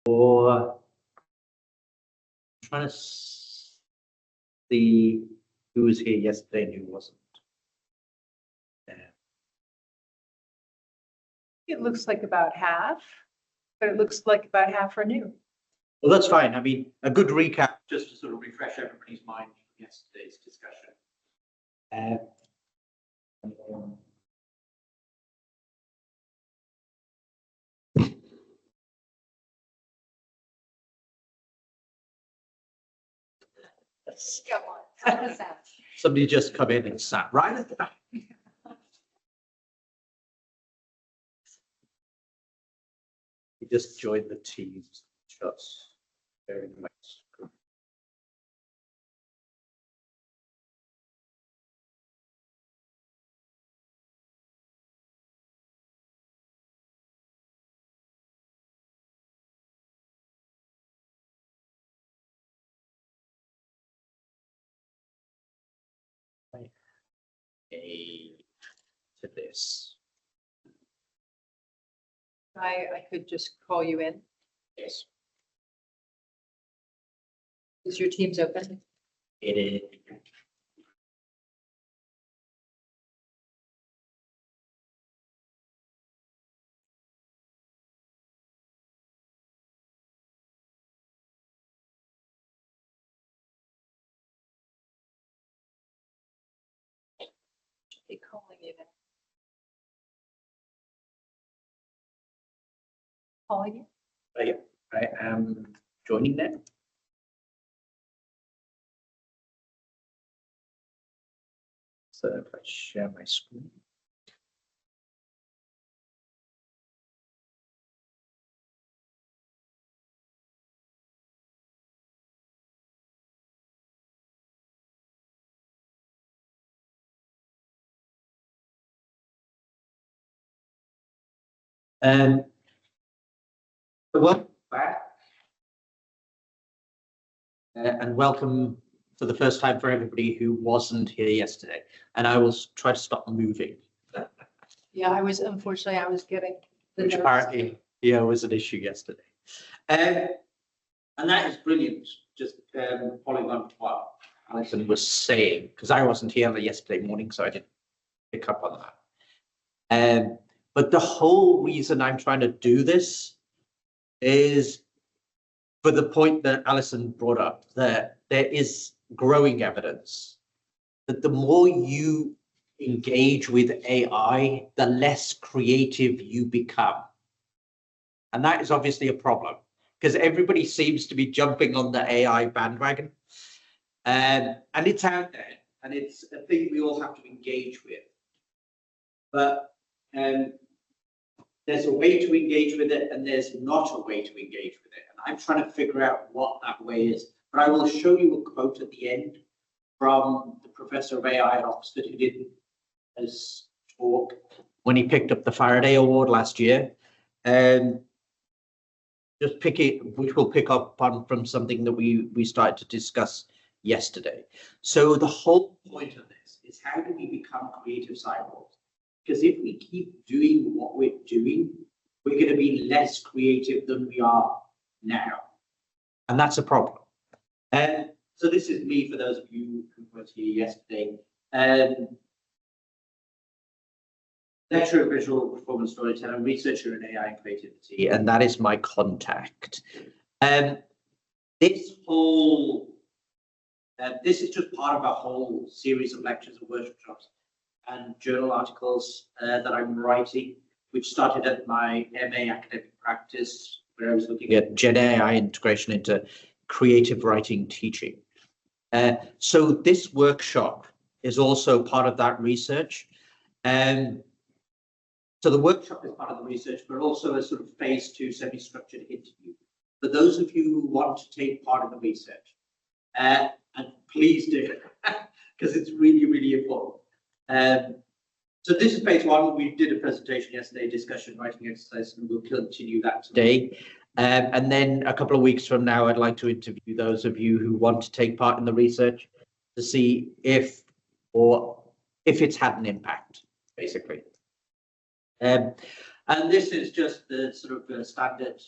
or trying to see who was here yesterday and who wasn't. It looks like about half, but it looks like about half are new. Well, that's fine. I mean, a good recap just to sort of refresh everybody's mind from yesterday's discussion. Come on, help us out. Somebody just come in and sat right at the back. He just joined the Teams. Just very nice. To this. I could just call you in. Yes. Is your Teams open? It is. Be calling you in. Calling you? I am joining them. So if I share my screen. Welcome back. And welcome for the first time for everybody who wasn't here yesterday. And I will try to stop moving. Yeah, unfortunately, I was getting the Which notes. apparently, yeah, was an issue yesterday. And that is brilliant, just following on what Alison was saying, because I wasn't here yesterday morning, so I didn't pick up on that. But the whole reason I'm trying to do this is for the point that Alison brought up, that there is growing evidence that the more you engage with AI, the less creative you become. And that is obviously a problem because everybody seems to be jumping on the AI bandwagon. And it's out there and it's a thing we all have to engage with. But there's a way to engage with it and there's not a way to engage with it. And I'm trying to figure out what that way is. But I will show you a quote at the end from the professor of AI at Oxford who did his talk when he picked up the Faraday Award last year. And just pick it, which we'll pick up on from something that we started to discuss yesterday. So the whole point of this is how do we become creative cyborgs? Because if we keep doing what we're doing, we're going to be less creative than we are now. And that's a problem. And so this is me for those of you who weren't here yesterday. Lecturer of Visual Performance Storytelling, researcher in AI and creativity, and that is my contact. This is just part of a whole series of lectures and workshops and journal articles that I'm writing, which started at my MA academic practice, where I was looking at GenAI integration into creative writing teaching. So this workshop is also part of that research. So the workshop is part of the research, but also a sort of phase 2 semi-structured interview. For those of you who want to take part in the research, and please do, because it's really, really important. So this is phase 1. We did a presentation yesterday, discussion, writing exercise, and we'll continue that today. And then a couple of weeks from now, I'd like to interview those of you who want to take part in the research to see if it's had an impact, basically. And this is just the sort of standard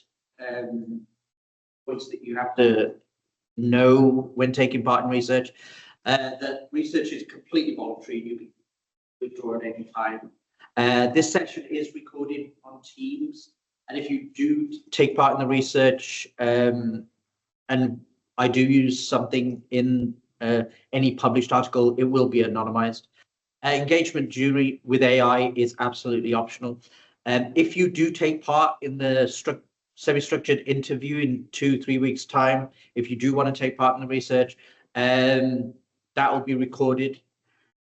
points that you have to know when taking part in research. That research is completely voluntary. You can withdraw at any time. This session is recorded on Teams, and if you do take part in the research, and I do use something in any published article, it will be anonymized. Engagement jury with AI is absolutely optional. If you do take part in the semi-structured interview in 2-3 weeks' time, if you do want to take part in the research, that will be recorded.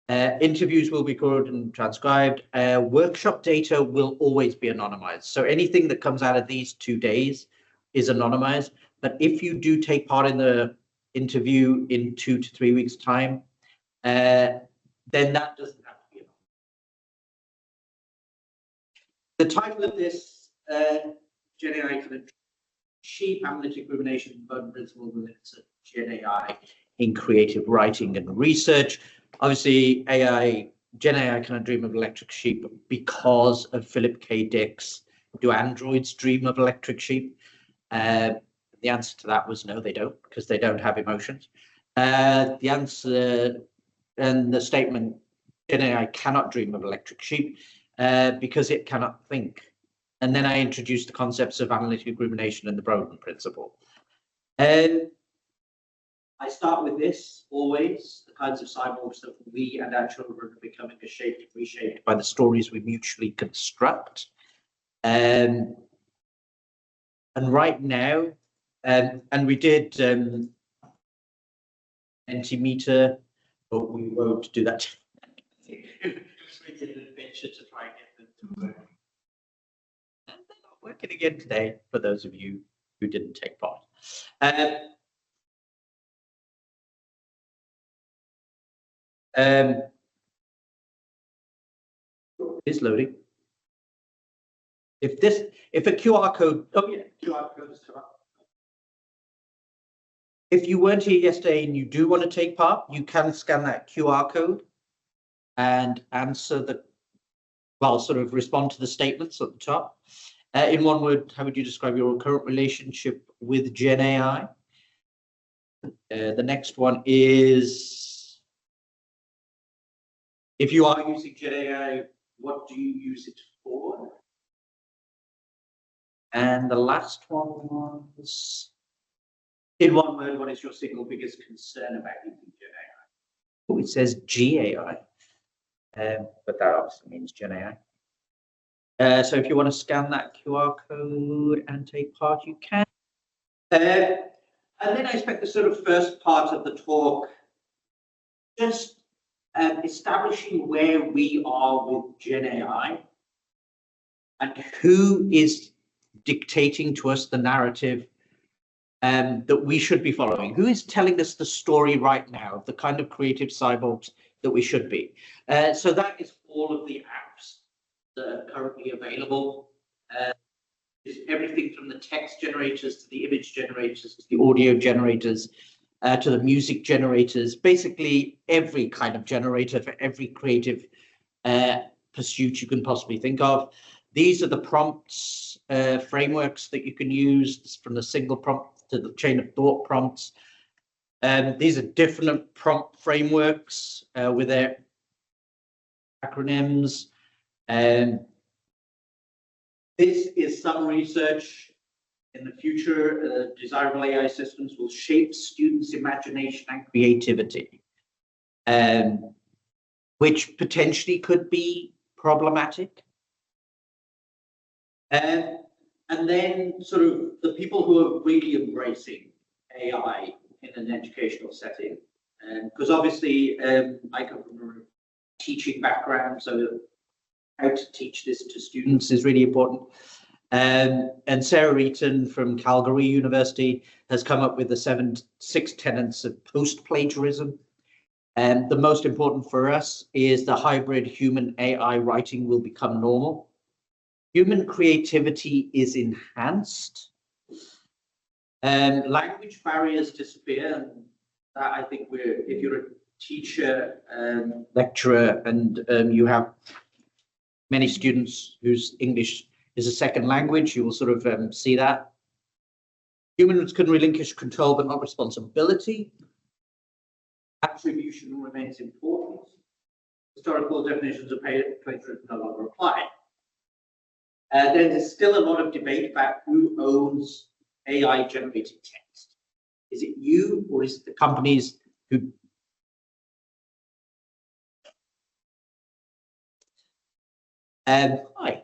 Interviews will be recorded and transcribed. Workshop data will always be anonymized. So anything that comes out of these 2 days is anonymized. But if you do take part in the interview in 2 to 3 weeks' time, then that doesn't have to be anonymized. The title of this GenAI kind of sheep, analytic, rumination, Boden Principle, limits of GenAI in creative writing and research. Obviously, GenAI kind of dream of electric sheep because of Philip K. Dick's Do Androids Dream of Electric Sheep? The answer to that was no, they don't, because they don't have emotions. The answer and the statement, GenAI cannot dream of electric sheep because it cannot think. And then I introduced the concepts of analytic rumination and the Boden Principle. I start with this always, the kinds of cyborgs that we and our children are becoming are shaped and reshaped by the stories we mutually construct. And right now, and we did Mentimeter, but we won't do that. We did an adventure to try and get them to work. And they're not working again today, for those of you who didn't take part. Is loading. If a QR code, oh yeah, QR code is up. If you weren't here yesterday and you do want to take part, you can scan that QR code and answer sort of respond to the statements at the top. In one word, how would you describe your current relationship with GenAI? The next one is, if you are using GenAI, what do you use it for? And the last one was, in one word, what is your single biggest concern about using GenAI? Oh, it says GAI, but that obviously means GenAI. So if you want to scan that QR code and take part, you can. And then I expect the sort of first part of the talk, just establishing where we are with GenAI and who is dictating to us the narrative that we should be following. Who is telling us the story right now of the kind of creative cyborgs that we should be? So that is all of the apps that are currently available. It's everything from the text generators to the image generators to the audio generators to the music generators, basically every kind of generator for every creative pursuit you can possibly think of. These are the prompts, frameworks that you can use, from the single prompt to the chain of thought prompts. These are different prompt frameworks with their acronyms. This is some research. In the future, desirable AI systems will shape students' imagination and creativity, which potentially could be problematic. And then sort of the people who are really embracing AI in an educational setting, because obviously I come from a teaching background, so how to teach this to students is really important. And Sarah Eaton from Calgary University has come up with the 6 tenets of post-plagiarism. And the most important for us is the hybrid human AI writing will become normal. Human creativity is enhanced. Language barriers disappear. And that, I think, if you're a teacher, lecturer, and you have many students whose English is a second language, you will sort of see that. Humans can relinquish control but not responsibility. Attribution remains important. Historical definitions of plagiarism no longer apply. There's still a lot of debate about who owns AI generated text. Is it you or is it the companies who hi.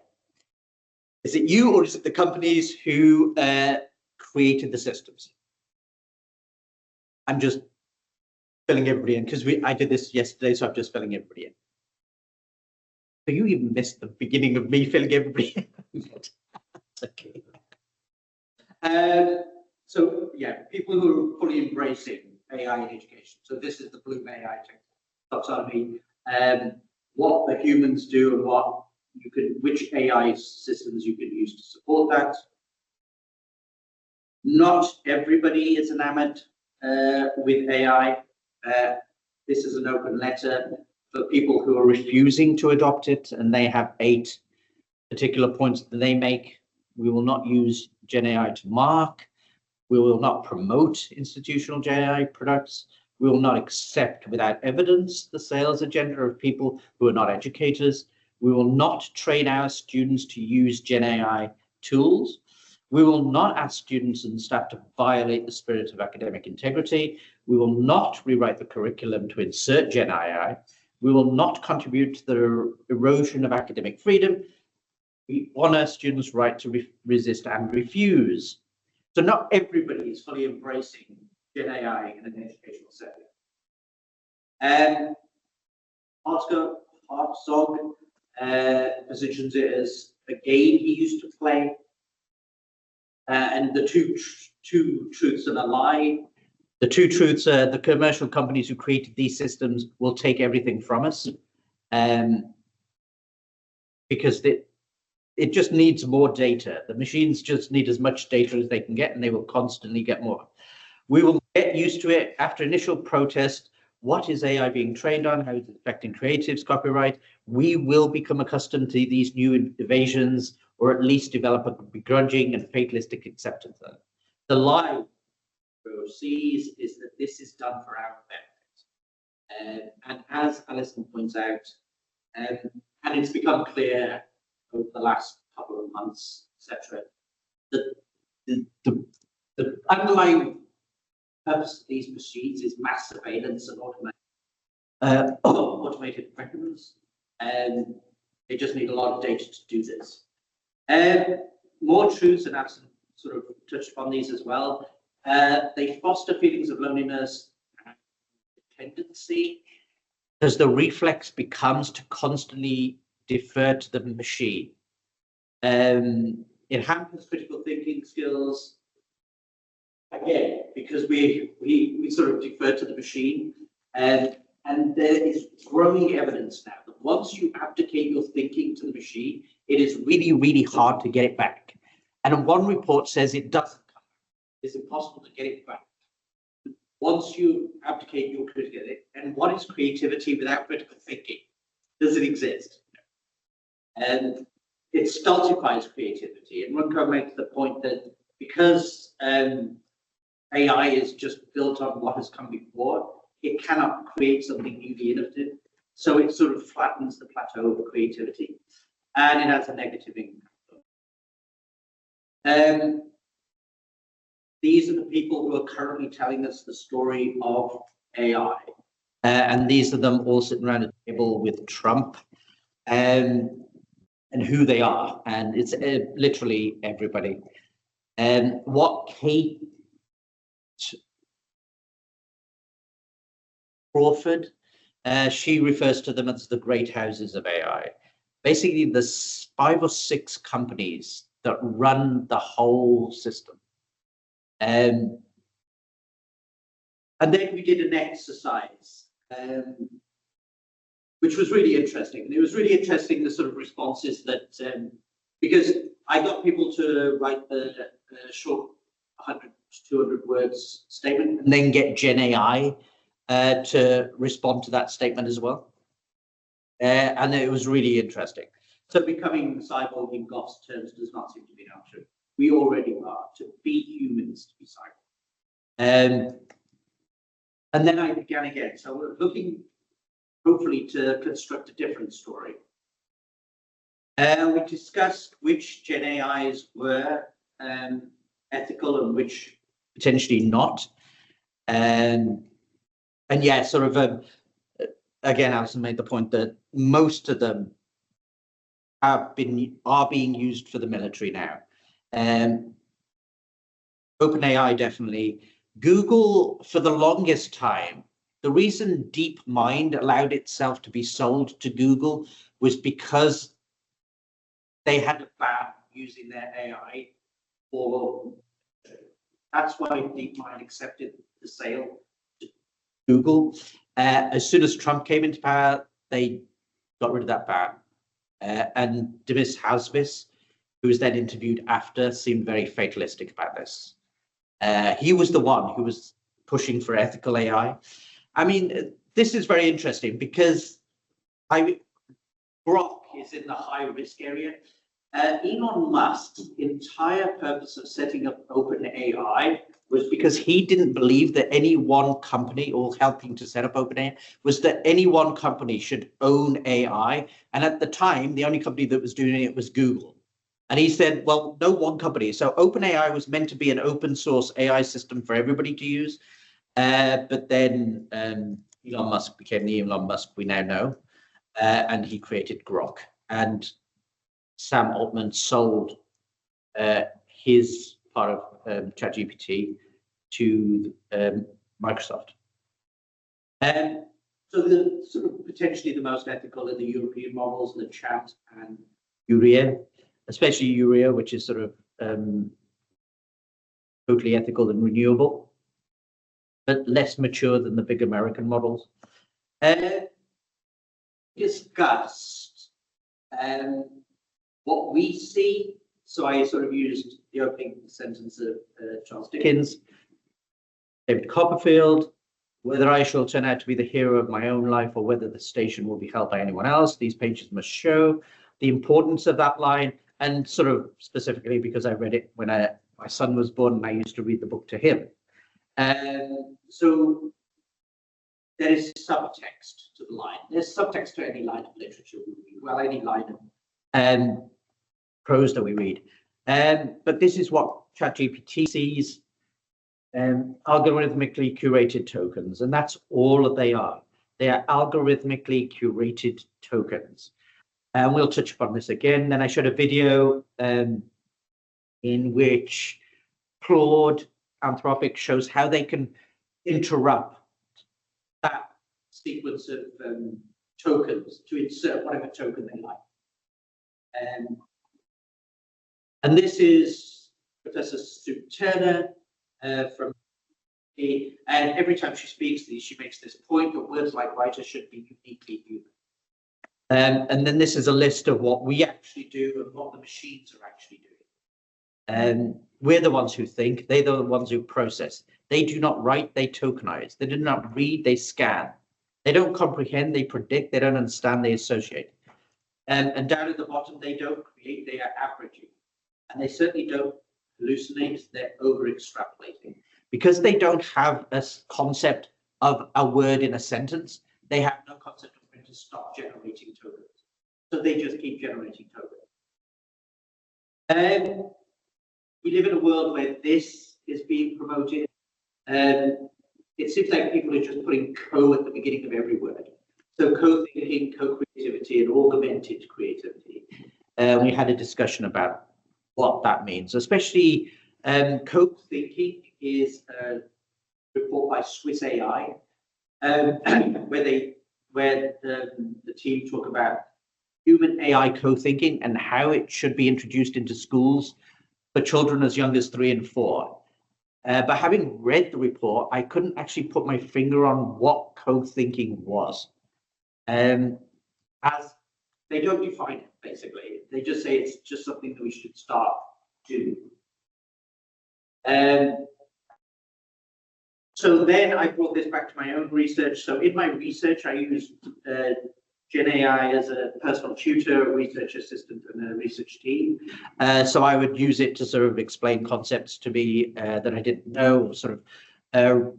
Is it you or is it the companies who created the systems? I'm just filling everybody in because I did this yesterday, so I'm just filling everybody in. So you even missed the beginning of me filling everybody in. Okay. So yeah, people who are fully embracing AI in education. So this is the Bloom AI taxonomy. What the humans do and what you can, which AI systems you can use to support that. Not everybody is enamored with AI. This is an open letter for people who are refusing to adopt it, and they have 8 particular points that they make. We will not use GenAI to mark. We will not promote institutional GenAI products. We will not accept without evidence the sales agenda of people who are not educators. We will not train our students to use GenAI tools. We will not ask students and staff to violate the spirit of academic integrity. We will not rewrite the curriculum to insert GenAI. We will not contribute to the erosion of academic freedom. We honor students' right to resist and refuse. So not everybody is fully embracing GenAI in an educational setting. Hartzog positions it as a game he used to play. And the two truths and a lie. The two truths are the commercial companies who created these systems will take everything from us, because it just needs more data. The machines just need as much data as they can get, and they will constantly get more. We will get used to it after initial protest. What is AI being trained on? How is it affecting creatives, copyright? We will become accustomed to these new evasions, or at least develop a begrudging and fatalistic acceptance of them. The lie sees is that this is done for our benefit. And as Alison points out, and it's become clear over the last couple of months, etc., that the underlying purpose of these machines is mass surveillance and automated weapons, and they just need a lot of data to do this. More truths, and Alison sort of touched upon these as well. They foster feelings of loneliness and dependency, because the reflex becomes to constantly defer to the machine. It hampers critical thinking skills, again, because we sort of defer to the machine. And there is growing evidence now that once you abdicate your thinking to the machine, it is really, really hard to get it back. And one report says it doesn't come back. It's impossible to get it back once you abdicate your critical thinking. And what is creativity without critical thinking? Does it exist? And it stultifies creativity. And Runco makes the point that because AI is just built on what has come before, it cannot create something newly innovative. So it sort of flattens the plateau of creativity, and it has a negative impact. These are the people who are currently telling us the story of AI. And these are them all sitting around a table with Trump, and who they are. And it's literally everybody. And what Kate Crawford, she refers to them as the great houses of AI. Basically, there's 5 or 6 companies that run the whole system. And then we did an exercise, which was really interesting. And it was really interesting, the sort of responses that, because I got people to write the short 100 to 200 words statement, and then get GenAI to respond to that statement as well. And it was really interesting. So becoming cyborg in Goff's terms does not seem to be an option. We already are. to be humans, to be cyborgs. And then I began again. So we're looking, hopefully, to construct a different story. We discussed which Gen AIs were ethical and which potentially not. And yeah, sort of, again, Alison made the point that most of them are being used for the military now. OpenAI definitely. Google, for the longest time, the reason DeepMind allowed itself to be sold to Google was because they had a ban using their AI. Or that's why DeepMind accepted the sale to Google. As soon as Trump came into power, they got rid of that ban. And Demis Hausvis, who was then interviewed after, seemed very fatalistic about this. He was the one who was pushing for ethical AI. I mean, this is very interesting because Grok is in the high risk area. Elon Musk's entire purpose of setting up OpenAI was because he didn't believe that any one company, or helping to set up OpenAI, was that any one company should own AI. And at the time, the only company that was doing it was Google. And he said, well, no one company. So OpenAI was meant to be an open source AI system for everybody to use. But then Elon Musk became the Elon Musk we now know. And he created Grok. And Sam Altman sold his part of ChatGPT to Microsoft. So the sort of potentially the most ethical are the European models, the Chat and Urea, especially Urea, which is sort of totally ethical and renewable, but less mature than the big American models. Discussed what we see. So I sort of used the opening sentence of Charles Dickens, David Copperfield, whether I shall turn out to be the hero of my own life or whether the station will be held by anyone else, these pages must show the importance of that line. And sort of specifically because I read it when my son was born and I used to read the book to him. So there is subtext to the line. There's subtext to any line of literature we read, well, any line of prose that we read. But this is what ChatGPT sees, algorithmically curated tokens, and that's all that they are. They are algorithmically curated tokens. And we'll touch upon this again. Then I showed a video in which Claude Anthropic shows how they can interrupt that sequence of tokens to insert whatever token they like. And this is Professor Sue Turner from and every time she speaks these, she makes this point that words like writer should be uniquely human. And then this is a list of what we actually do and what the machines are actually doing. We're the ones who think, they're the ones who process. They do not write, they tokenize. They do not read, they scan. They don't comprehend, they predict, they don't understand, they associate. And down at the bottom, they don't create, they are averaging. And they certainly don't hallucinate, they're over-extrapolating. Because they don't have a concept of a word in a sentence, they have no concept of when to stop generating tokens. So they just keep generating tokens. We live in a world where this is being promoted. It seems like people are just putting co at the beginning of every word. So co-thinking, co-creativity, and augmented creativity. We had a discussion about what that means, especially co-thinking is a report by Swiss AI, where the team talk about human AI co-thinking and how it should be introduced into schools for children as young as 3 and 4. But having read the report, I couldn't actually put my finger on what co-thinking was. As they don't define it, basically. They just say it's just something that we should start doing. So then I brought this back to my own research. So in my research, I used GenAI as a personal tutor, a research assistant, and a research team. So I would use it to sort of explain concepts to me that I didn't know, sort of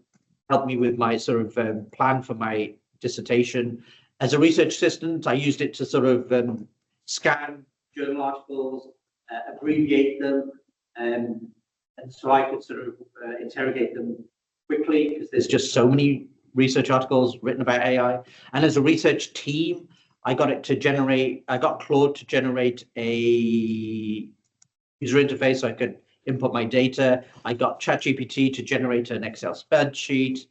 help me with my sort of plan for my dissertation. As a research assistant, I used it to sort of scan journal articles, abbreviate them, and so I could sort of interrogate them quickly because there's just so many research articles written about AI. And as a research team, I got Claude to generate a user interface so I could input my data. I got ChatGPT to generate an Excel spreadsheet.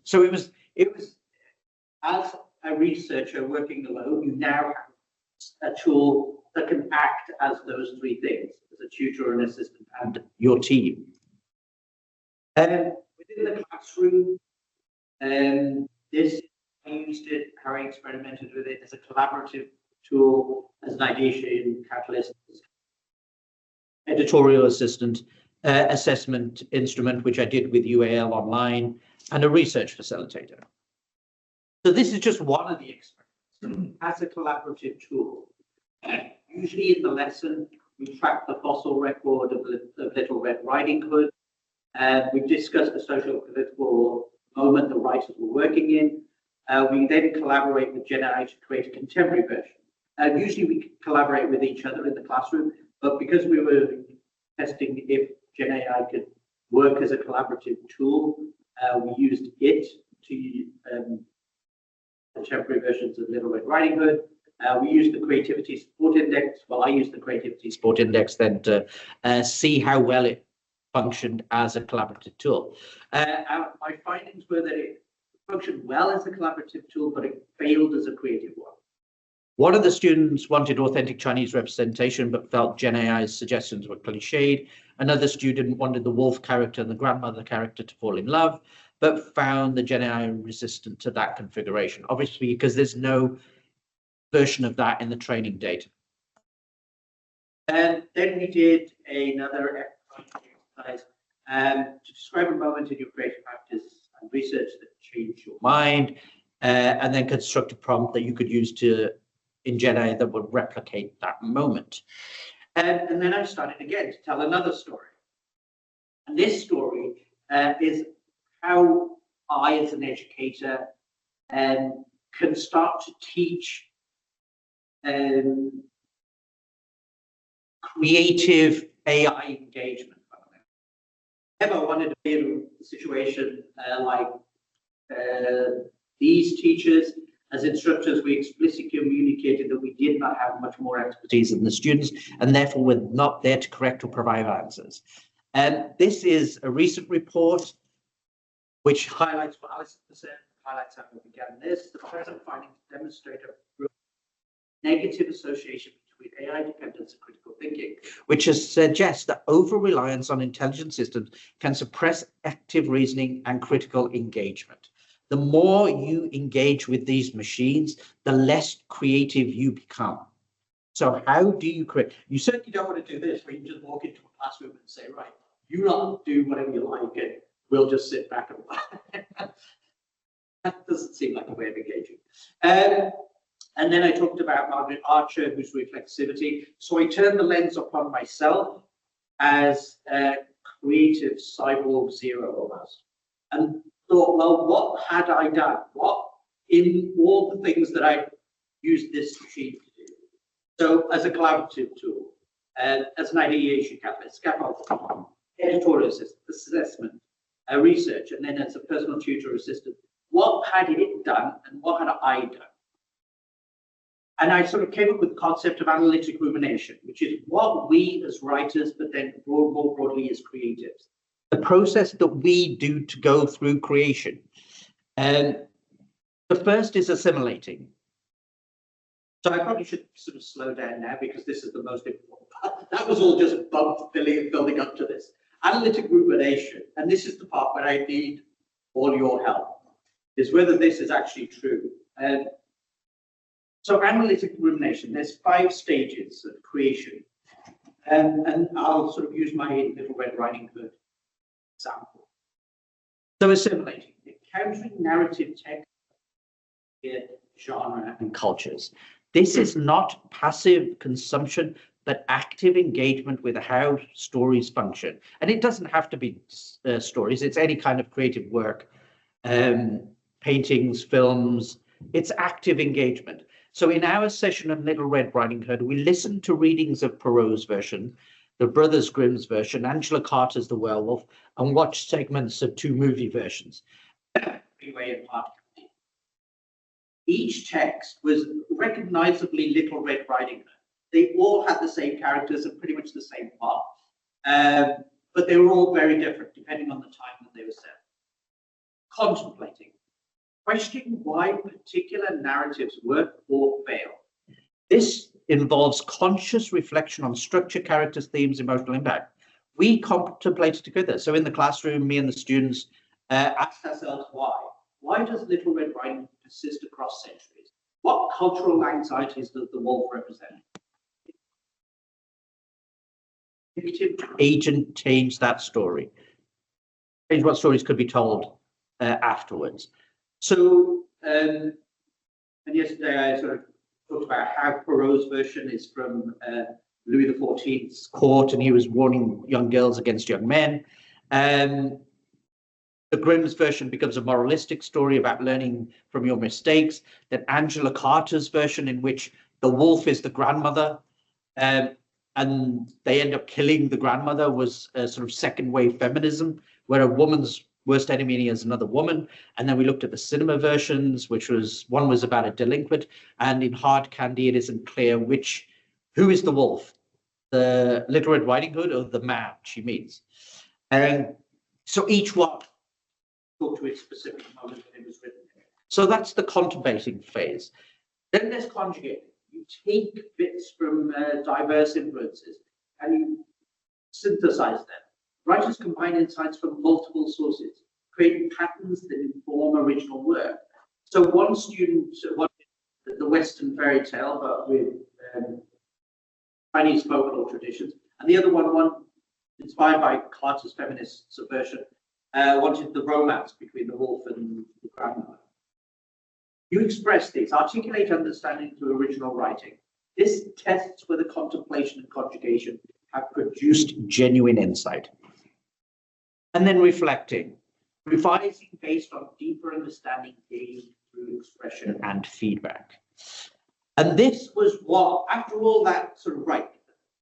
So it was as a researcher working alone, you now have a tool that can act as those three things, as a tutor, an assistant, and your team. Within the classroom, I used it, how I experimented with it as a collaborative tool, as an ideation catalyst, editorial assistant, assessment instrument, which I did with UAL online, and a research facilitator. So this is just one of the experiments as a collaborative tool. Usually in the lesson, we track the fossil record of Little Red Riding Hood. We discuss the social political moment the writers were working in. We then collaborate with GenAI to create a contemporary version. Usually we collaborate with each other in the classroom, but because we were testing if GenAI could work as a collaborative tool, we used it to contemporary versions of Little Red Riding Hood. We used the Creativity Support Index. Well, I used the Creativity Support Index then to see how well it functioned as a collaborative tool. My findings were that it functioned well as a collaborative tool, but it failed as a creative one. One of the students wanted authentic Chinese representation, but felt GenAI's suggestions were cliched. Another student wanted the wolf character and the grandmother character to fall in love, but found the GenAI resistant to that configuration, obviously because there's no version of that in the training data. And then we did another exercise to describe a moment in your creative practice and research that changed your mind, and then construct a prompt that you could use in GenAI that would replicate that moment. And then I started again to tell another story. And this story is how I, as an educator, can start to teach creative AI engagement. I never wanted to be in a situation like these teachers. As instructors, we explicitly communicated that we did not have much more expertise than the students, and therefore were not there to correct or provide answers. And this is a recent report which highlights what Alison said, highlights how we began this. The present findings demonstrate a negative association between AI dependence and critical thinking, which suggests that over-reliance on intelligent systems can suppress active reasoning and critical engagement. The more you engage with these machines, the less creative you become. So how do you create? You certainly don't want to do this where you just walk into a classroom and say, right, you lot do whatever you like and we'll just sit back and watch. That doesn't seem like a way of engaging. And then I talked about Margaret Archer, whose reflexivity. So I turned the lens upon myself as a creative cyborg zero almost. And thought, well, what had I done? What in all the things that I used this machine to do? So as a collaborative tool, as an ideation catalyst, scaffolding, editorial assessment, research, and then as a personal tutor assistant, what had it done and what had I done? And I sort of came up with the concept of analytic rumination, which is what we as writers, but then more broadly as creatives, the process that we do to go through creation. And the first is assimilating. So I probably should sort of slow down now because this is the most important part. That was all just building up to this. Analytic rumination, and this is the part where I need all your help, is whether this is actually true. So analytic rumination, there's 5 stages of creation. And I'll sort of use my Little Red Riding Hood example. So assimilating, encountering narrative text here genre, and cultures. This is not passive consumption, but active engagement with how stories function. And it doesn't have to be stories, it's any kind of creative work, paintings, films, it's active engagement. So in our session on Little Red Riding Hood, we listened to readings of Perrault's version, the Brothers Grimm's version, Angela Carter's The Werewolf, and watched segments of 2 movie versions. Anyway, in part, each text was recognizably Little Red Riding Hood. They all had the same characters and pretty much the same plot, but they were all very different depending on the time that they were set. Contemplating. Questioning why particular narratives work or fail. This involves conscious reflection on structure, characters, themes, emotional impact. We contemplated together. So in the classroom, me and the students asked ourselves why. Why does Little Red Riding Hood persist across centuries? What cultural anxieties does the wolf represent? Agent changed that story. Change what stories could be told afterwards. So, and yesterday I sort of talked about how Perrault's version is from Louis XIV's court, and he was warning young girls against young men. The Grimm's version becomes a moralistic story about learning from your mistakes. Then Angela Carter's version, in which the wolf is the grandmother, and they end up killing the grandmother, was a sort of second wave feminism, where a woman's worst enemy is another woman. And then we looked at the cinema versions, which was, one was about a delinquent, and in Hard Candy it isn't clear who is the wolf, the Little Red Riding Hood or the man she meets. And so each one talked to its specific moment when it was written. So that's the contemplating phase. Then there's conjugating. You take bits from diverse influences and you synthesize them. Writers combine insights from multiple sources, creating patterns that inform original work. So one student wanted the Western fairy tale, but with Chinese folklore traditions, and the other one inspired by Carter's feminist subversion, wanted the romance between the wolf and the grandmother. You express these, articulate understanding through original writing. This tests whether contemplation and conjugation have produced genuine insight. And then reflecting, revising based on deeper understanding gained through expression and feedback. And this was what, after all that sort of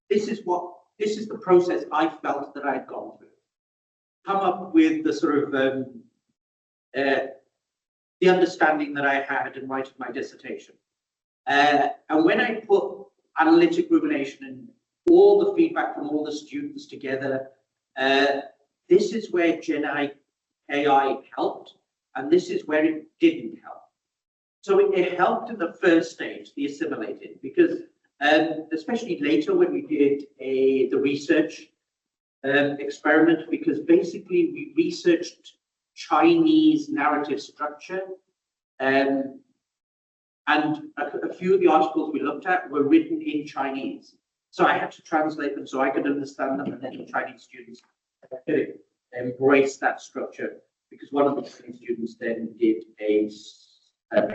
this is the process I felt that I had gone through. Come up with the sort of the understanding that I had in writing my dissertation. And when I put analytic rumination and all the feedback from all the students together, this is where GenAI helped, and this is where it didn't help. So it helped in the first stage, the assimilating, because especially later when we did the research experiment, because basically we researched Chinese narrative structure, and a few of the articles we looked at were written in Chinese. So I had to translate them so I could understand them, and then the Chinese students could embrace that structure, because one of the Chinese students then did a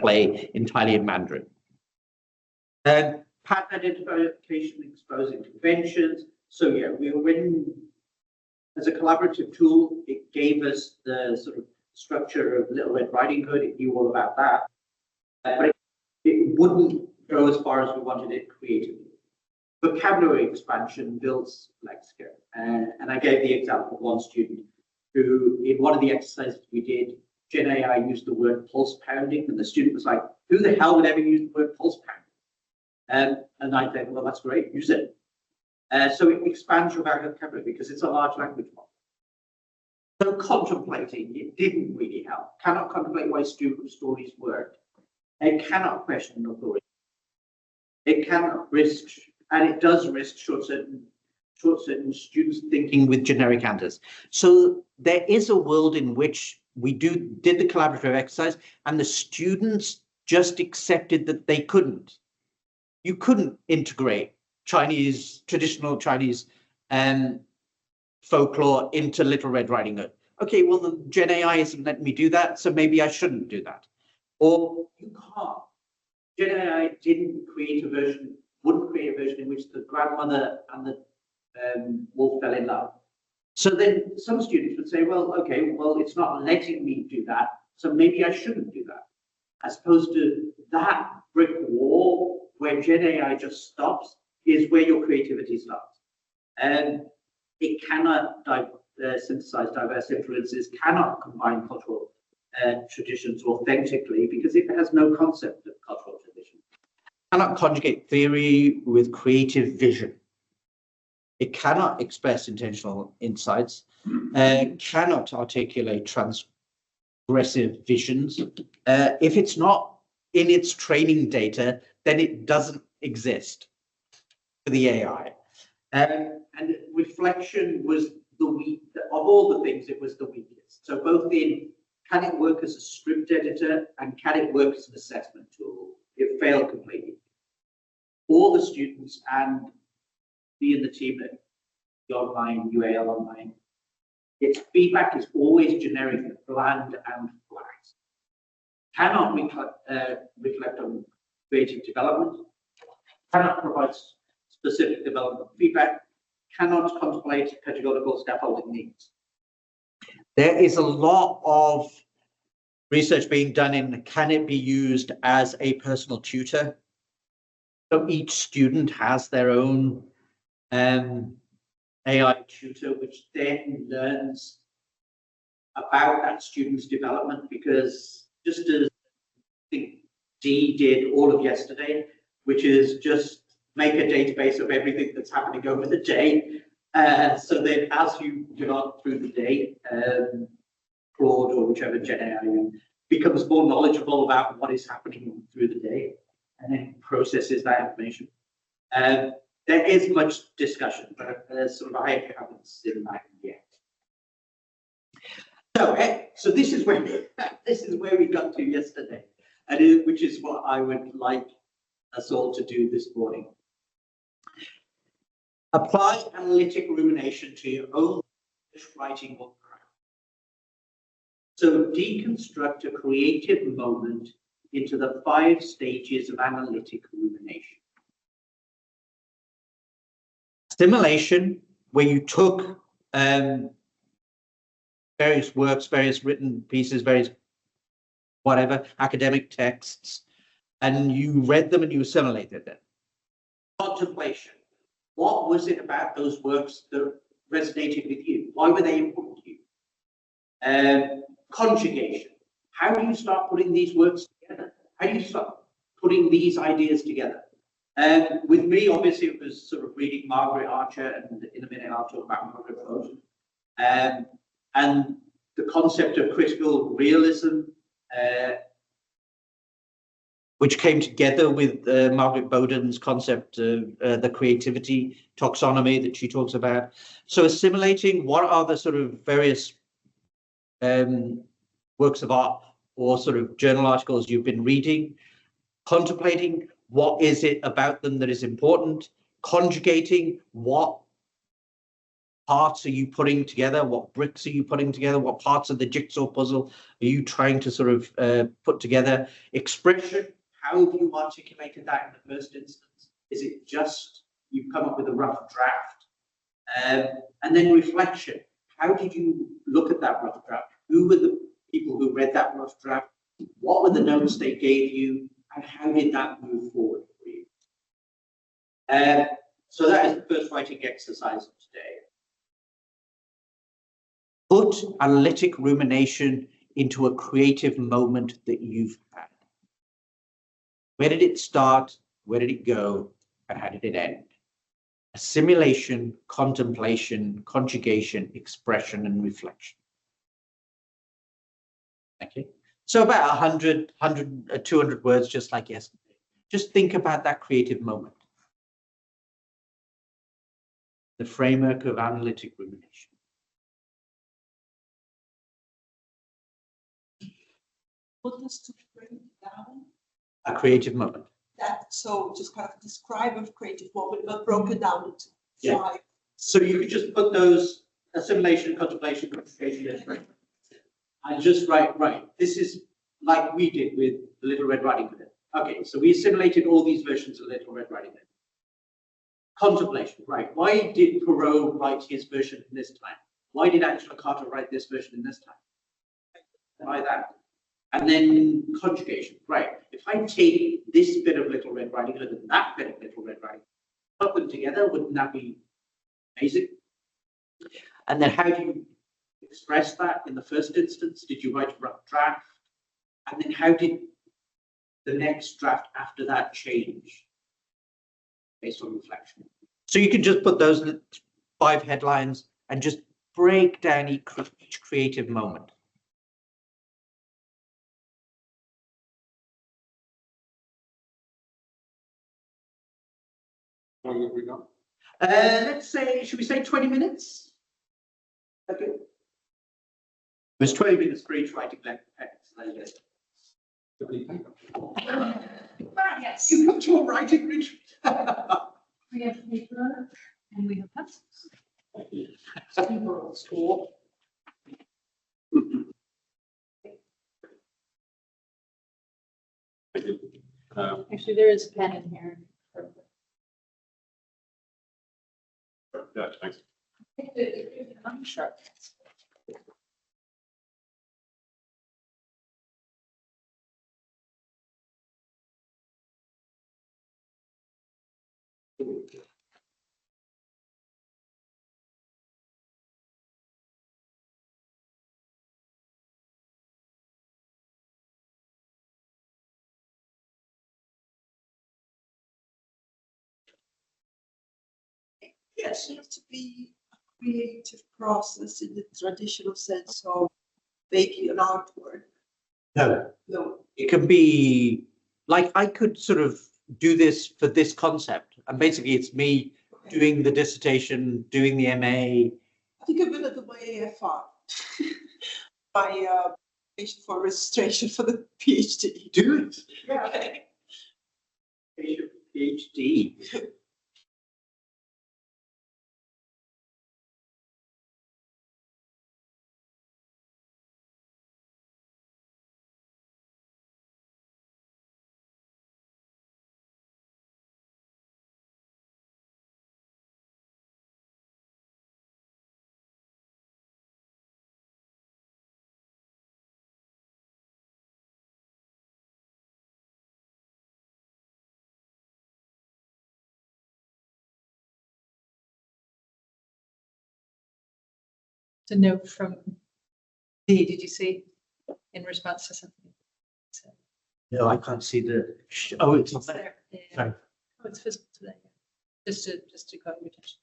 play entirely in Mandarin. Pattern identification, exposing conventions. So yeah, we were in, as a collaborative tool, it gave us the sort of structure of Little Red Riding Hood. It knew all about that, but it wouldn't go as far as we wanted it creatively. Vocabulary expansion builds lexicon, and I gave the example of one student who, in one of the exercises we did, GenAI used the word pulse pounding, and the student was like, "Who the hell would ever use the word pulse pounding?" And I think, well, that's great, use it. So it expands your vocabulary because it's a large language model. So contemplating, it didn't really help. Cannot contemplate why stories work. It cannot question authority. It cannot risk, and it does risk short-certain students thinking with generic answers. So there is a world in which we did the collaborative exercise, and the students just accepted that they couldn't. You couldn't integrate traditional Chinese folklore into Little Red Riding Hood. Okay, well, the GenAI isn't letting me do that, so maybe I shouldn't do that. Or you can't. GenAI wouldn't create a version in which the grandmother and the wolf fell in love. So then some students would say, well, okay, well, it's not letting me do that, so maybe I shouldn't do that. As opposed to that brick wall where GenAI just stops is where your creativity starts. And it cannot synthesize diverse influences, cannot combine cultural traditions authentically because it has no concept of cultural tradition. Cannot conjugate theory with creative vision. It cannot express intentional insights, cannot articulate transgressive visions. If it's not in its training data, then it doesn't exist for the AI. And reflection was the weak, of all the things, it was the weakest. So both in can it work as a script editor and can it work as an assessment tool? It failed completely. All the students and me and the team at the online, UAL online, its feedback is always generic, bland and flat. Cannot reflect on creative development, cannot provide specific development feedback, cannot contemplate pedagogical scaffolding needs. There is a lot of research being done in can it be used as a personal tutor? So each student has their own AI tutor, which then learns about that student's development, because just as I think Dee did all of yesterday, which is just make a database of everything that's happening over the day. So then as you go on through the day, Claude or whichever GenAI becomes more knowledgeable about what is happening through the day and then processes that information. There is much discussion, but sort of I haven't seen that yet. So this is where we got to yesterday, and which is what I would like us all to do this morning. Apply analytic rumination to your own writing or craft. So deconstruct a creative moment into the 5 stages of analytic rumination. Assimilation, where you took various works, various written pieces, various whatever, academic texts, and you read them and you assimilated them. Contemplation. What was it about those works that resonated with you? Why were they important to you? Conjugation. How do you start putting these works together? How do you start putting these ideas together? With me, obviously, it was sort of reading Margaret Archer, and in a minute I'll talk about Margaret Boden. And the concept of critical realism, which came together with Margaret Boden's concept of the creativity taxonomy that she talks about. So assimilating, what are the sort of various works of art or sort of journal articles you've been reading? Contemplating, what is it about them that is important? Conjugating, what parts are you putting together? What bricks are you putting together? What parts of the jigsaw puzzle are you trying to sort of put together? Expression, how have you articulated that in the first instance? Is it just you've come up with a rough draft? And then reflection, how did you look at that rough draft? Who were the people who read that rough draft? What were the notes they gave you? And how did that move forward for you? So that is the first writing exercise of today. Put analytic rumination into a creative moment that you've had. Where did it start? Where did it go? And how did it end? Assimilation, contemplation, conjugation, expression, and reflection. Okay. So about 100, 200 words, just like yesterday. Just think about that creative moment. The framework of analytic rumination. What does to bring down? A creative moment. That, so just kind of describe a creative moment, but broken down into 5. So you could just put those assimilation, contemplation, conjugation, and just write, right, this is like we did with the Little Red Riding Hood. Okay, so we assimilated all these versions of Little Red Riding Hood. Contemplation, right? Why did Perrault write his version this time? Why did Angela Carter write this version in this time? Why that? And then conjugation, right? If I take this bit of Little Red Riding Hood and that bit of Little Red Riding Hood, put them together, wouldn't that be amazing? And then how do you express that in the first instance? Did you write a rough draft? And then how did the next draft after that change based on reflection? So you can just put those 5 headlines and just break down each creative moment. How long have we got? Let's say, should we say 20 minutes? Okay. It was 20 minutes for each writing text. Do we paper? Yes. You come to a writing retreat. We have paper and we have pencils. School. Thank you. Actually, there is a pen in here. Yeah, thanks. I'm sure. Yes. It has to be a creative process in the traditional sense of making an artwork. No. No. It can be like I could sort of do this for this concept, and basically it's me doing the dissertation, doing the MA. I think I'm gonna do my AFR. My application for registration for the PhD. Do it. Yeah. PhD. It's a note from D, did you see? In response to something. So, No, I can't see the. Oh, it's not it's there. there. Yeah. Sorry. Oh, it's visible today. Just to call your attention.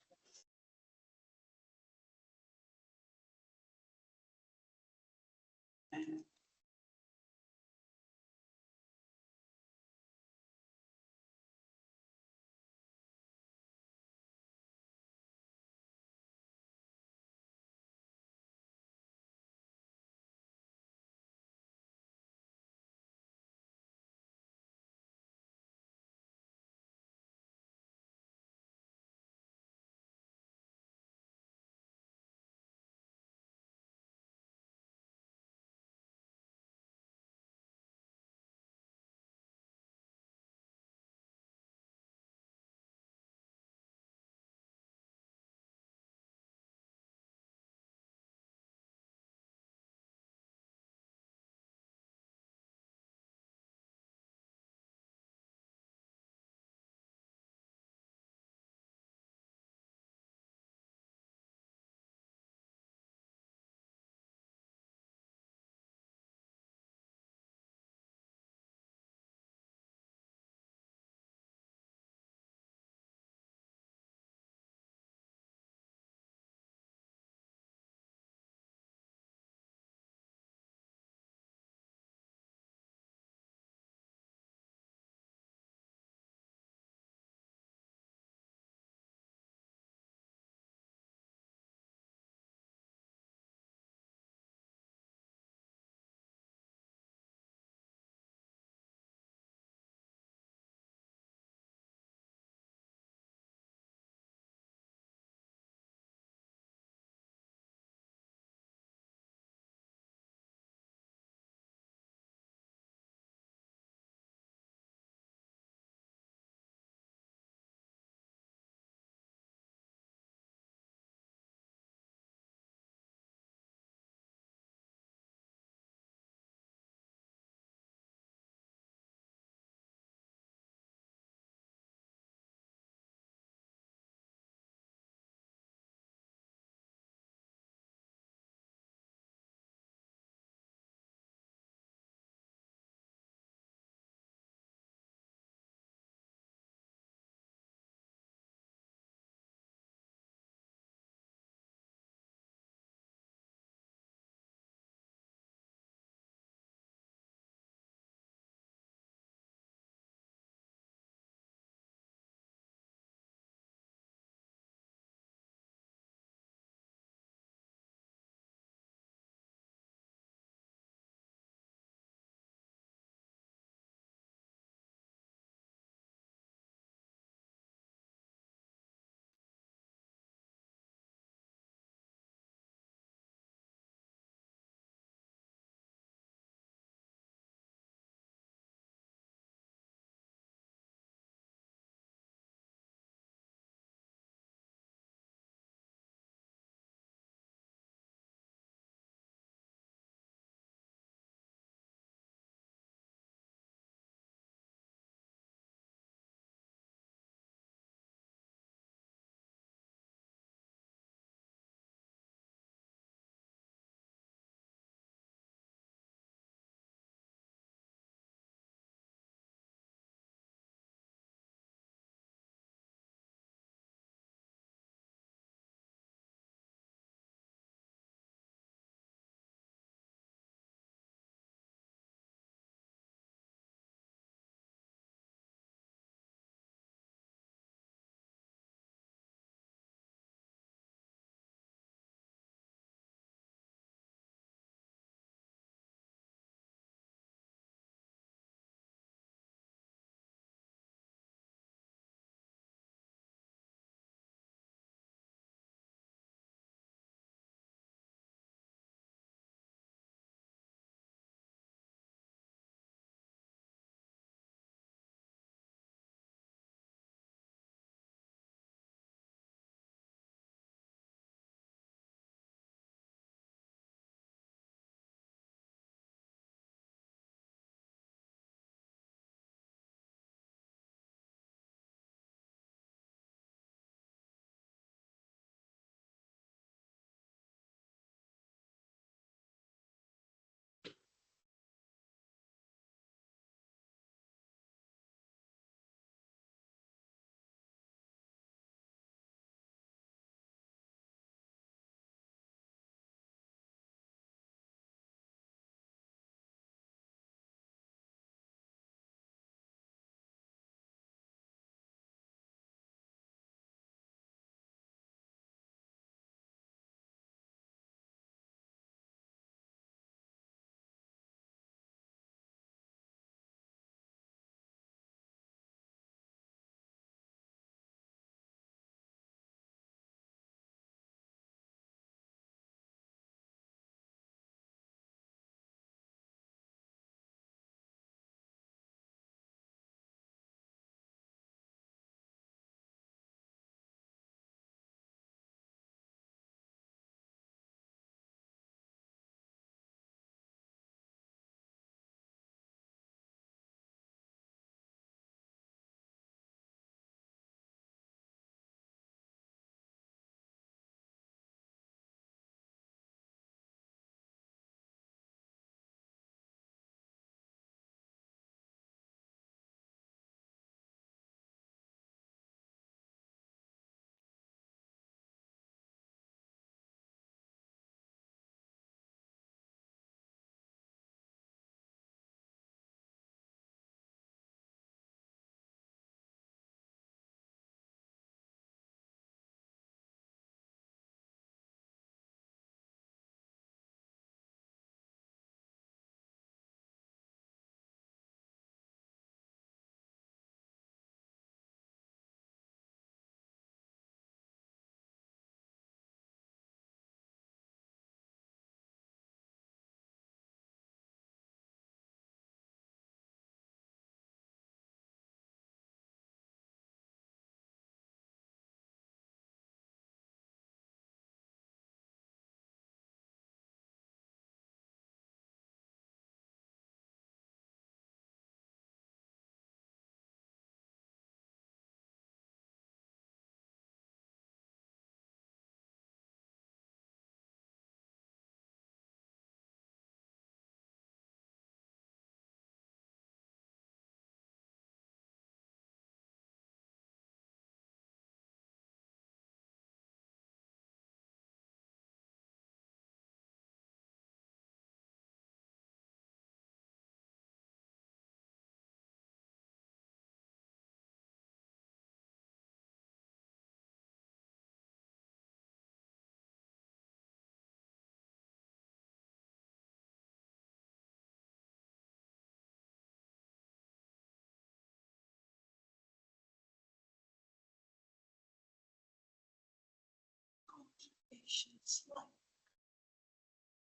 illustrations like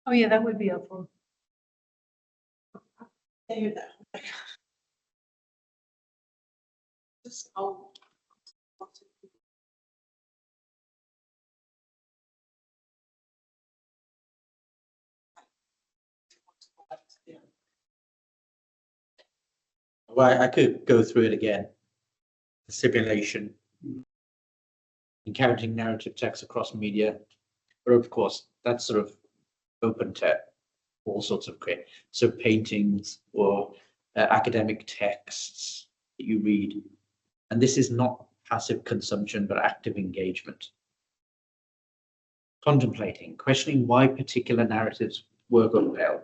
Oh, yeah, that would be helpful. there that. Just how. Well, I could go through it again. Simulation, encountering narrative text across media, but of course that's sort of open to all sorts of create. So paintings or academic texts that you read, and this is not passive consumption but active engagement. Contemplating, questioning why particular narratives work or fail.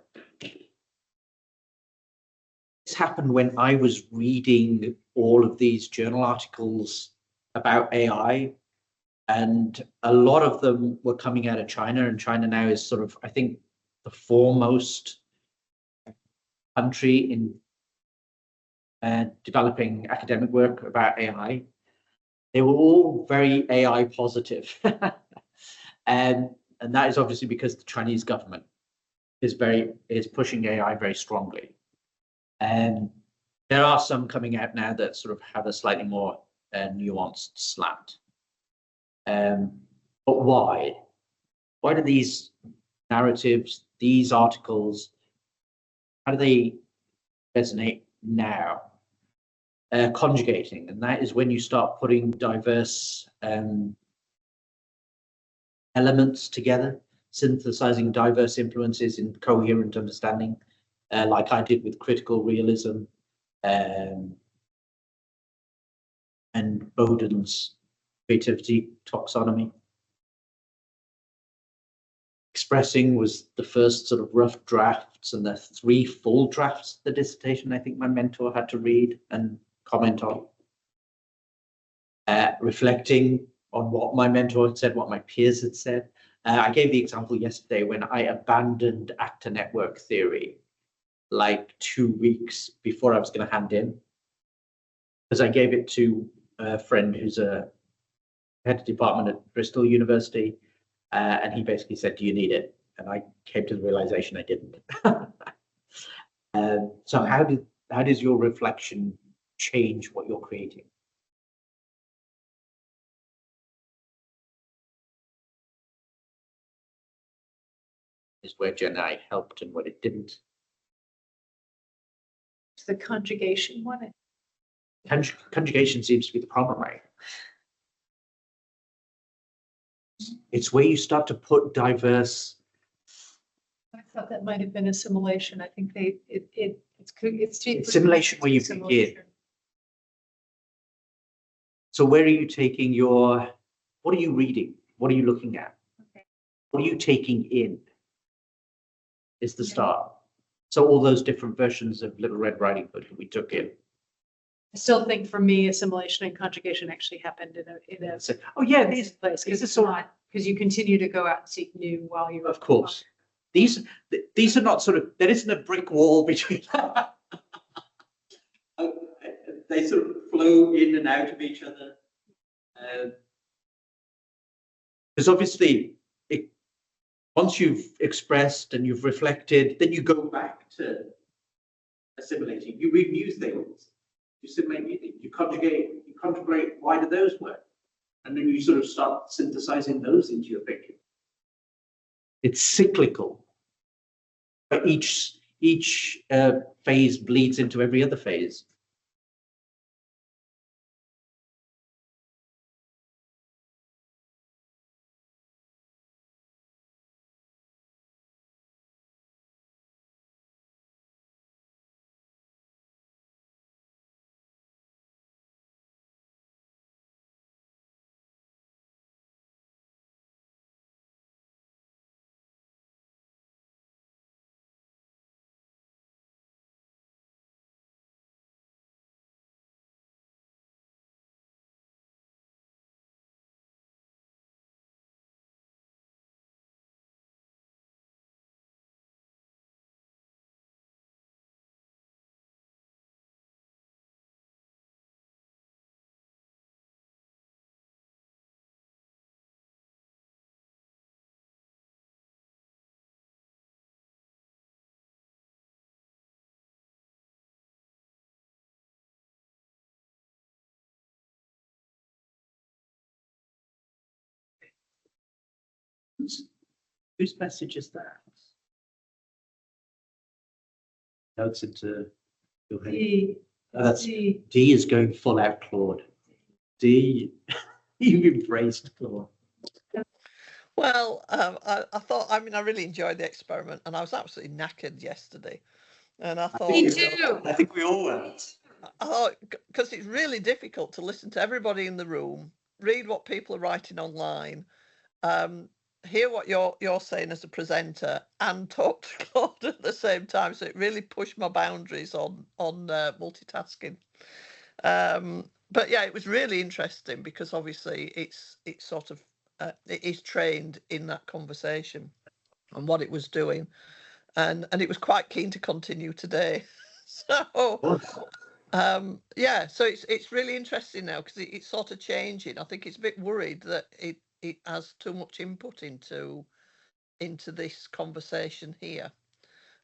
This happened when I was reading all of these journal articles about AI, and a lot of them were coming out of China, and China now is sort of, I think, the foremost country in developing academic work about AI. They were all very AI positive. and that is obviously because the Chinese government is pushing AI very strongly. And there are some coming out now that sort of have a slightly more nuanced slant. But why? Why do these narratives, these articles, how do they resonate now? Conjugating, and that is when you start putting diverse elements together, synthesizing diverse influences in coherent understanding, like I did with critical realism and Boden's creativity taxonomy. Expressing was the first sort of rough drafts, and the 3 full drafts of the dissertation I think my mentor had to read and comment on. Reflecting on what my mentor had said, what my peers had said. I gave the example yesterday when I abandoned actor network theory like 2 weeks before I was going to hand in, because I gave it to a friend who's a head of department at Bristol University, and he basically said, "Do you need it?" And I came to the realization I didn't. So how does your reflection change what you're creating? Is where GenAI helped and what it didn't. It's the conjugation one. Conjugation seems to be the problem, right? It's where you start to put diverse. I thought that might have been assimilation. I think it's Assimilation where you begin. So where are you taking your, what are you reading? What are you looking at? Okay. What are you taking in? Is the start. So all those different versions of Little Red Riding Hood that we took in. I still think for me, assimilation and conjugation actually happened in a So, oh yeah, place because these are it's sort of, not, because you continue to go out and seek new while you're. of course. These are not sort of, there isn't a brick wall between. They sort of flow in and out of each other. Because obviously, once you've expressed and you've reflected, then you go back to assimilating. You read new things, you assimilate new things, you conjugate, you contemplate, why do those work? And then you sort of start synthesizing those into your thinking. It's cyclical. But each phase bleeds into every other phase. Whose message is that? Notes into your head. Oh, that's D is going full out Claude. D, you've embraced Claude. Well, I thought, I mean, I really enjoyed the experiment and I was absolutely knackered yesterday. And I thought, Me too. I think we all were. I thought, because it's really difficult to listen to everybody in the room, read what people are writing online, hear what you're saying as a presenter, and talk to Claude at the same time. So it really pushed my boundaries on multitasking. But yeah, it was really interesting because obviously it's sort of it is trained in that conversation and what it was doing, and it was quite keen to continue today. So yeah, so it's really interesting now because it's sort of changing. I think it's a bit worried that it has too much input into this conversation here.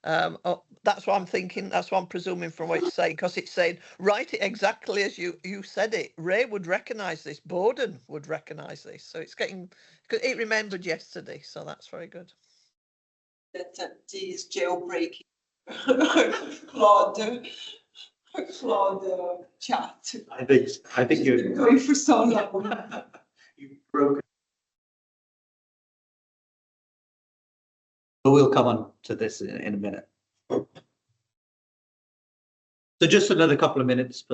That's what I'm thinking. That's what I'm presuming from what it's saying, because it's saying write it exactly as you said it. Ray would recognise this. Boden would recognise this. So it's getting. It remembered yesterday, so that's very good. That D is jailbreaking Claude chat. I think you're Going for so long. you've broken. But we'll come on to this in a minute. So just another couple of minutes.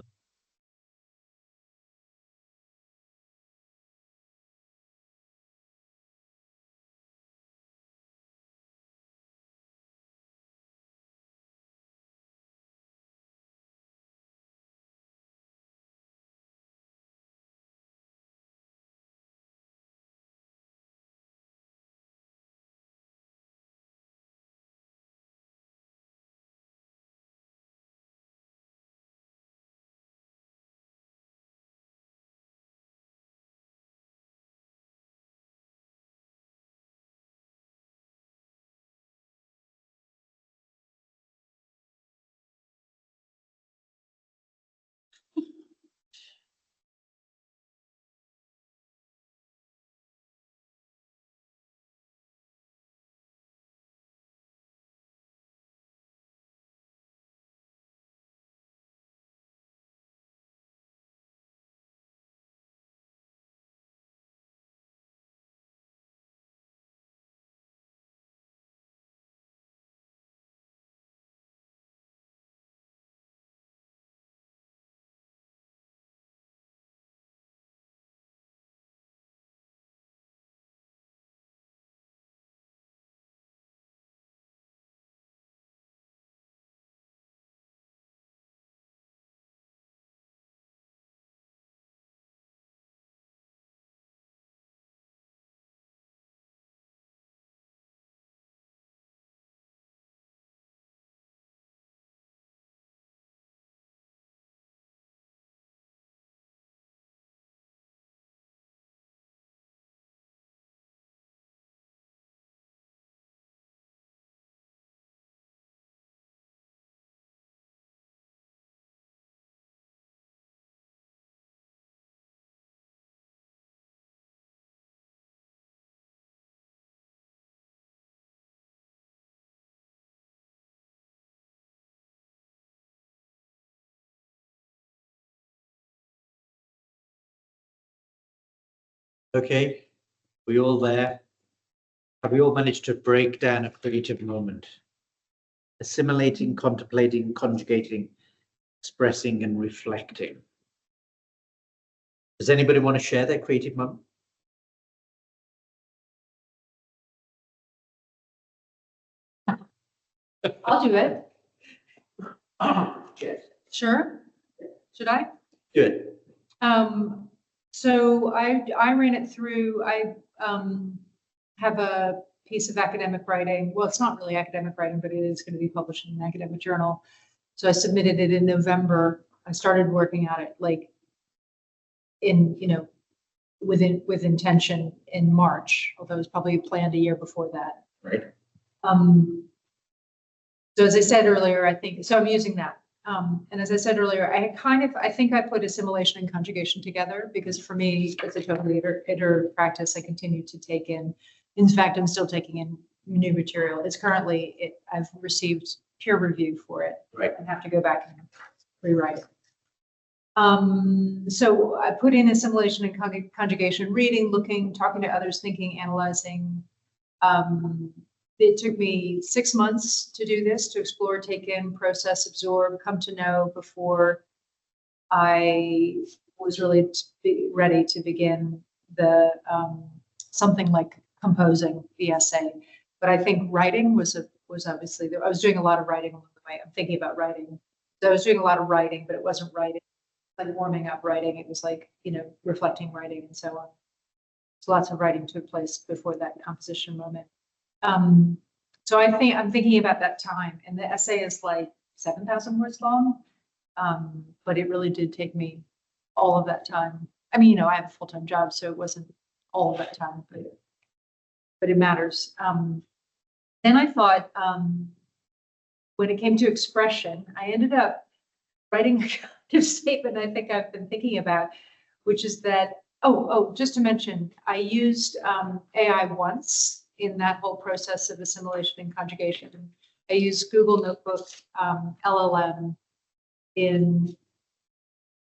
Okay, we all there? Have we all managed to break down a creative moment? Assimilating, contemplating, conjugating, expressing and reflecting. Does anybody want to share their creative moment? I'll do it. Yes. Sure. Should I? Good. So I ran it through. I have a piece of academic writing. Well, it's not really academic writing, but it is going to be published in an academic journal. So I submitted it in November. I started working on it like in, with intention in March, although it was probably planned a year before that. Right. So as I said earlier, I think, so I'm using that. And as I said earlier, I think I put assimilation and conjugation together because for me, it's a totally iterative practice. I continue to take in In fact, I'm still taking in new material. It's currently, I've received peer review for it. Right. And have to go back and rewrite it. So I put in assimilation and conjugation, reading, looking, talking to others, thinking, analyzing. It took me 6 months to do this, to explore, take in, process, absorb, come to know before I was really ready to begin the something like composing the essay. But I think writing was obviously, I was doing a lot of writing along the way. I'm thinking about writing. So I was doing a lot of writing, but it wasn't writing, like warming up writing. It was like, reflecting writing and so on. So lots of writing took place before that composition moment. So I'm thinking about that time, and the essay is like 7,000 words long. But it really did take me all of that time. I mean, I have a full-time job, so it wasn't all of that time, but it matters. Then I thought, when it came to expression, I ended up writing a kind of statement I think I've been thinking about, which is that, just to mention, I used AI once in that whole process of assimilation and conjugation. I used Google Notebook LLM in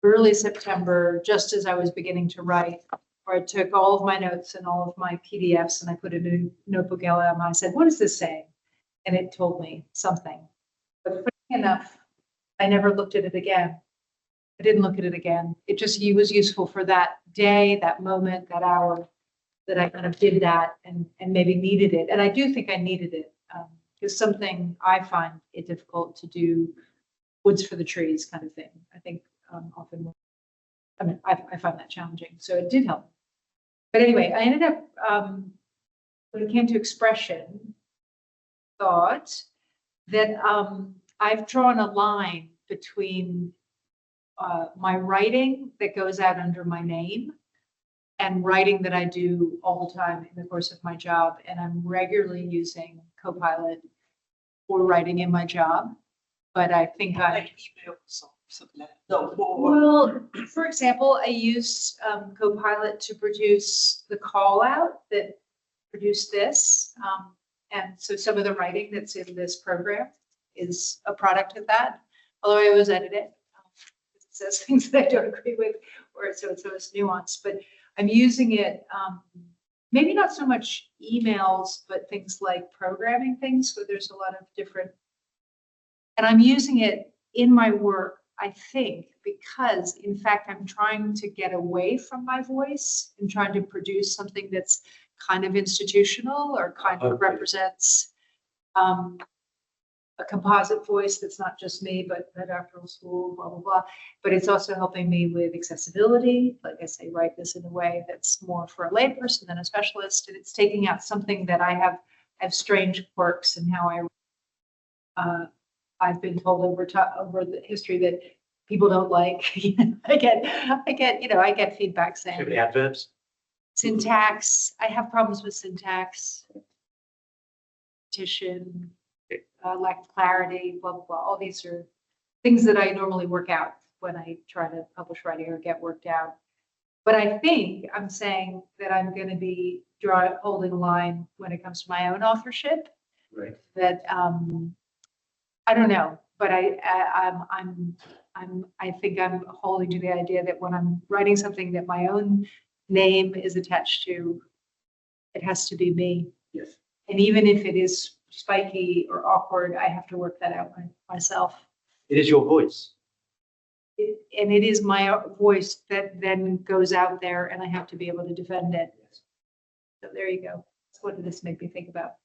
early September, just as I was beginning to write, where I took all of my notes and all of my PDFs and I put it in Notebook LLM. I said, what is this saying? And it told me something. But funny enough, I never looked at it again. I didn't look at it again. It just was useful for that day, that moment, that hour that I kind of did that and maybe needed it. And I do think I needed it because something I find it difficult to do, woods for the trees kind of thing. I think often, I find that challenging. So it did help. But anyway, I ended up, when it came to expression, thought that I've drawn a line between my writing that goes out under my name and writing that I do all the time in the course of my job. And I'm regularly using Copilot for writing in my job. But I think like email or something like that. No, more. well, for example, I used Copilot to produce the call out that produced this. And so some of the writing that's in this program is a product of that, although I always edit it. It says things that I don't agree with, or so it's nuanced, but I'm using it, maybe not so much emails, but things like programming things where there's a lot of different, and I'm using it in my work, I think, because in fact, I'm trying to get away from my voice and trying to produce something that's kind of institutional or kind of represents a composite voice that's not just me, but the doctoral school, blah, blah, blah. But it's also helping me with accessibility. Like I say, write this in a way that's more for a layperson than a specialist. And it's taking out something that I have strange quirks in how I've been told over the history that people don't like. I get feedback saying. Too many adverbs. Syntax. I have problems with syntax. Repetition. Lack of clarity, blah, blah, blah. All these are things that I normally work out when I try to publish writing or get worked out. But I think I'm saying that I'm going to be holding a line when it comes to my own authorship. Right. That I don't know, but I think I'm holding to the idea that when I'm writing something that my own name is attached to, it has to be me. Yes. And even if it is spiky or awkward, I have to work that out myself. It is your voice. And it is my voice that then goes out there and I have to be able to defend it. So there you go. That's what this made me think about.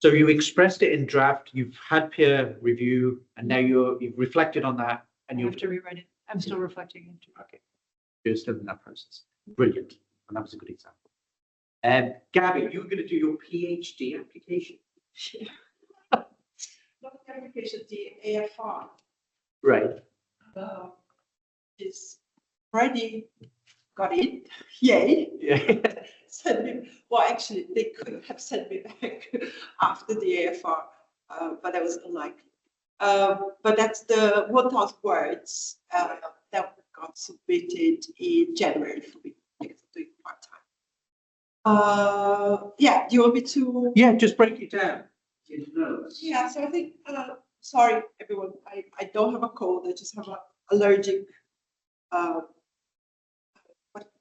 So you expressed it in draft, you've had peer review, and now you've reflected on that, and I you have to rewrite it. I'm still reflecting. Okay. You're still in that process. Brilliant. And that was a good example. Gabby, you were going to do your PhD application. Not the application, the AFR Right. is already got it. Yay. Yeah. Send me, well, actually, they could have sent me back after the AFR, but that was unlikely. But that's the 1,000 words that got submitted in January for me, because I'm doing part-time. Yeah, do you want me to? Yeah, just break it down. Yeah, so I think, sorry, everyone, I don't have a cold, I just have an allergic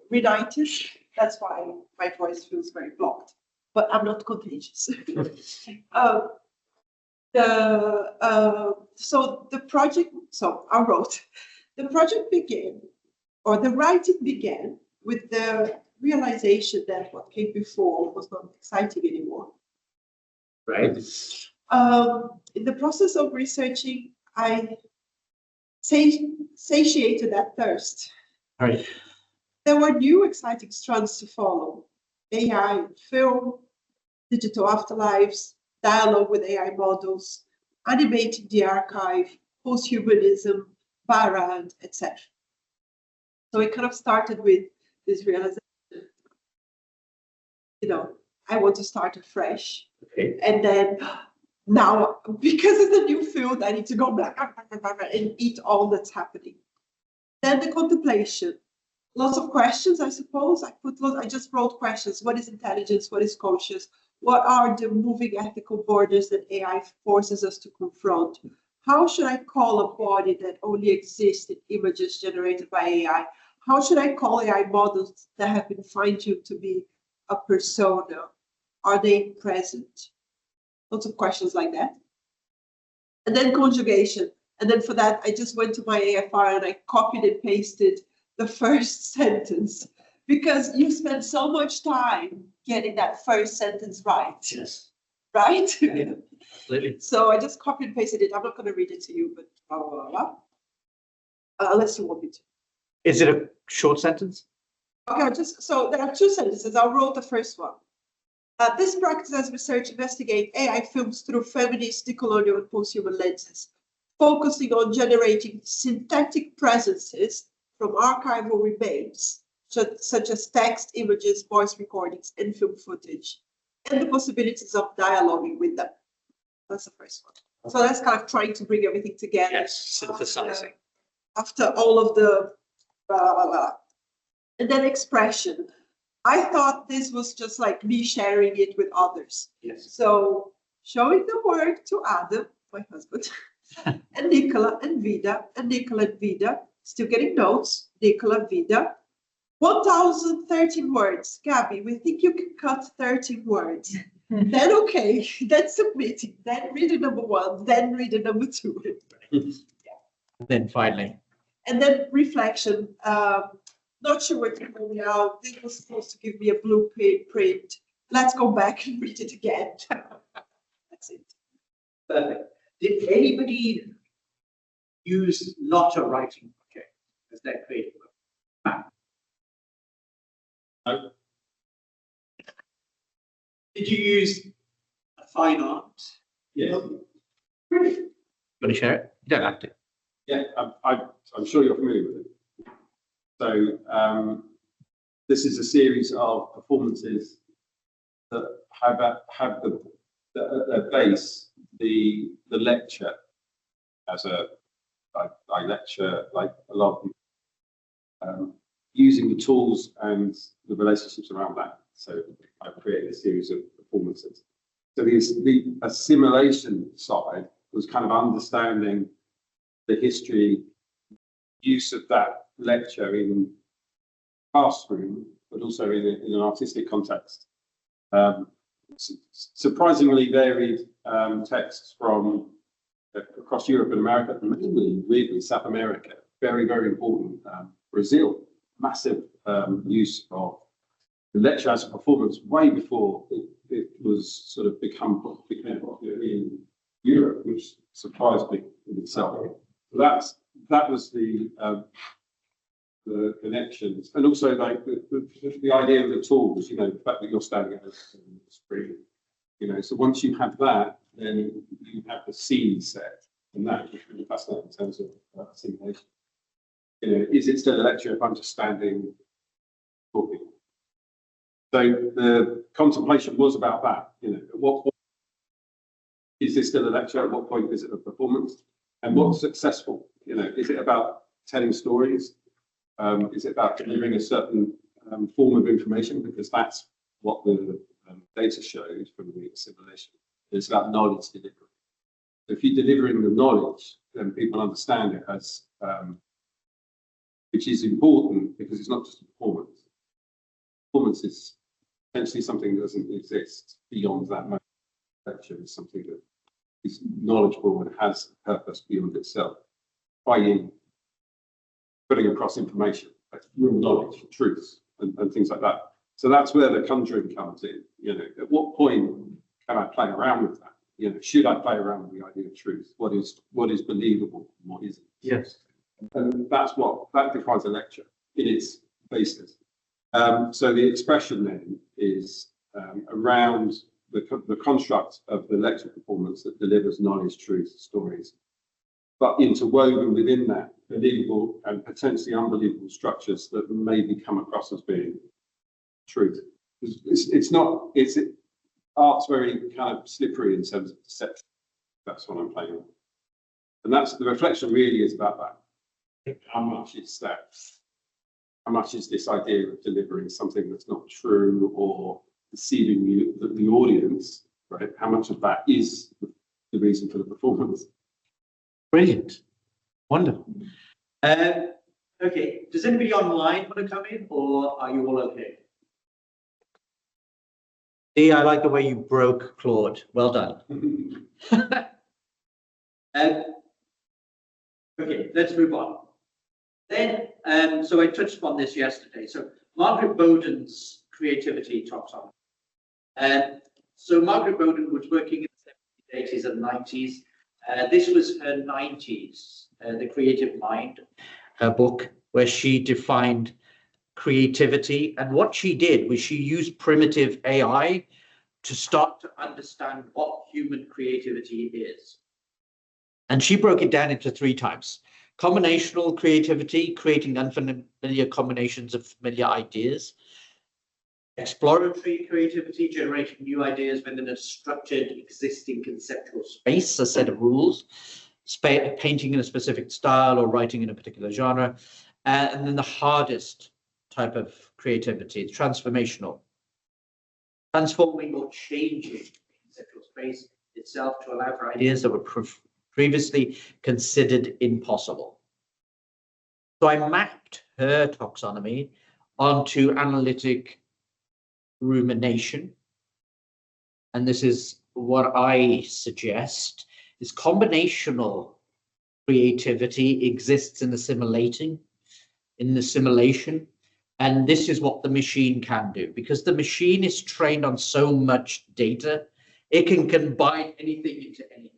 rhinitis. That's why my voice feels very blocked, but I'm not contagious. So the project, so I wrote, the project began, or the writing began with the realization that what came before was not exciting anymore. Right. In the process of researching, I satiated that thirst. Right. There were new exciting strands to follow: AI, film, digital afterlives, dialogue with AI models, animating the archive, post-humanism, Barand, etc. So it kind of started with this realization, I want to start afresh. Okay. And then now, because it's a new field, I need to go back and eat all that's happening. Then the contemplation. Lots of questions, I suppose. I just wrote questions. What is intelligence? What is conscious? What are the moving ethical borders that AI forces us to confront? How should I call a body that only exists in images generated by AI? How should I call AI models that have been fine-tuned to be a persona? Are they present? Lots of questions like that. And then conjugation. And then for that, I just went to my AFR and I copied and pasted the first sentence, because you spend so much time getting that first sentence right. Yes. Right? Yeah, absolutely. So I just copied and pasted it. I'm not going to read it to you, but blah, blah, blah, blah. Unless you want me to. Is it a short sentence? Okay, so there are two sentences. I'll roll the first one. This practice as research investigate AI films through feminist, decolonial, and post-human lenses, focusing on generating synthetic presences from archival remains, such as text, images, voice recordings, and film footage, and the possibilities of dialoguing with them. That's the first one. So that's kind of trying to bring everything together. Yes, synthesizing. After all of the blah, blah, blah. And then expression. I thought this was just like me sharing it with others. Yes. So showing the work to Adam, my husband, and Nicola and Vida, still getting notes, Nicola, Vida. 1,013 words. Gabby, we think you can cut 13 words. Then okay, then submitting, then reader number 1, then reader number 2. Then finally. And then reflection. Not sure what to call now. This was supposed to give me a blueprint. Let's go back and read it again. That's it. Perfect. Did anybody use not a writing project as their creative work? No. Did you use a fine art? Yeah. Want to share it? You don't have to. Yeah, I'm sure you're familiar with it. So this is a series of performances that have at their base the lecture as I lecture like a lot of people, using the tools and the relationships around that. So I've created a series of performances. So the assimilation side was kind of understanding the history, use of that lecture in classroom, but also in an artistic context. Surprisingly varied texts from across Europe and America, mainly weirdly South America, very, very important. Brazil, massive use of the lecture as a performance way before it was sort of became popular in Europe, which surprised me in itself. So that was the connections, and also like the idea of the tools, the fact that you're standing on the screen, so once you have that, then you have the scene set, and that is really fascinating in terms of simulation. Is it still a lecture if I'm just standing talking? So the contemplation was about that. At what point is this still a lecture? At what point is it a performance? And what's successful? Is it about telling stories? Is it about delivering a certain form of information? Because that's what the data shows from the assimilation. It's about knowledge delivery. So if you're delivering the knowledge, then people understand it as, which is important because it's not just performance. Performance is essentially something that doesn't exist beyond that moment. It's something that is knowledgeable and has a purpose beyond itself, i.e. putting across information, like real knowledge, truths, and things like that. So that's where the conjuring comes in. At what point can I play around with that? Should I play around with the idea of truth? What is believable and what isn't? Yes. And that defines a lecture in its basis. So the expression then is around the construct of the lecture performance that delivers knowledge, truth, stories, but interwoven within that believable and potentially unbelievable structures that maybe come across as being truth. Art's very kind of slippery in terms of deception. That's what I'm playing on. And that's the reflection really is about that. How much is this idea of delivering something that's not true or deceiving the audience, right? How much of that is the reason for the performance? Brilliant. Wonderful. Okay, does anybody online want to come in, or are you all okay? See, I like the way you broke Claude. Well done. Okay, let's move on. Then, so I touched upon this yesterday. So Margaret Boden's creativity taxonomy. So Margaret Boden was working in the 70s, 80s, and 90s. This was her 90s, The Creative Mind, her book, where she defined creativity. And what she did was she used primitive AI to start to understand what human creativity is. And she broke it down into 3 types. Combinational creativity, creating unfamiliar combinations of familiar ideas. Exploratory creativity, generating new ideas within a structured existing conceptual space, a set of rules. Painting in a specific style or writing in a particular genre. And then the hardest type of creativity, transformational. Transforming or changing the conceptual space itself to allow for ideas that were previously considered impossible. So I mapped her taxonomy onto analytic rumination. And this is what I suggest, is combinational creativity exists in assimilating, in assimilation. And this is what the machine can do, because the machine is trained on so much data, it can combine anything into anything.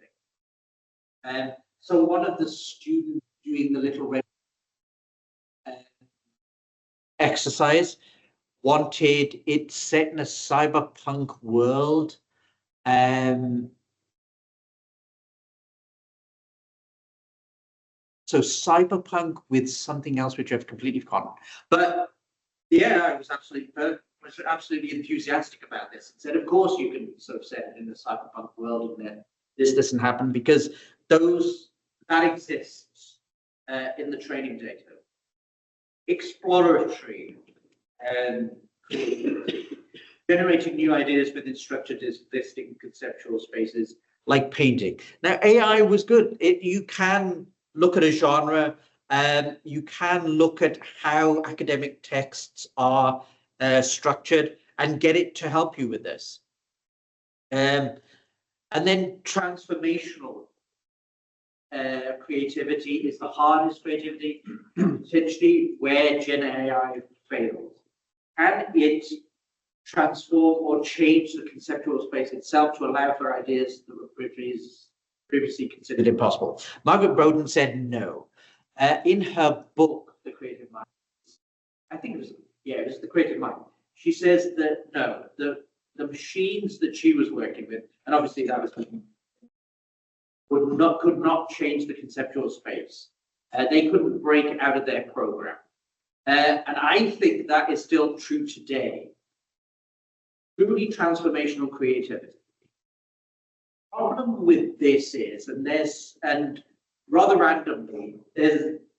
And so one of the students doing the little red exercise wanted it set in a cyberpunk world. So cyberpunk with something else which I've completely forgotten. But yeah, I was absolutely enthusiastic about this. And said, of course, you can sort of set it in the cyberpunk world, and then this doesn't happen, because that exists in the training data. Exploratory and generating new ideas within structured existing conceptual spaces, like painting. Now, AI was good. You can look at a genre, you can look at how academic texts are structured and get it to help you with this. And then transformational creativity is the hardest creativity, essentially where GenAI fails. Can it transform or change the conceptual space itself to allow for ideas that were previously considered impossible? Margaret Boden said no. In her book, The Creative Mind, I think it was The Creative Mind. She says that no, the machines that she was working with, and obviously that was could not change the conceptual space. They couldn't break out of their program. And I think that is still true today. Truly transformational creativity. The problem with this is, and rather randomly,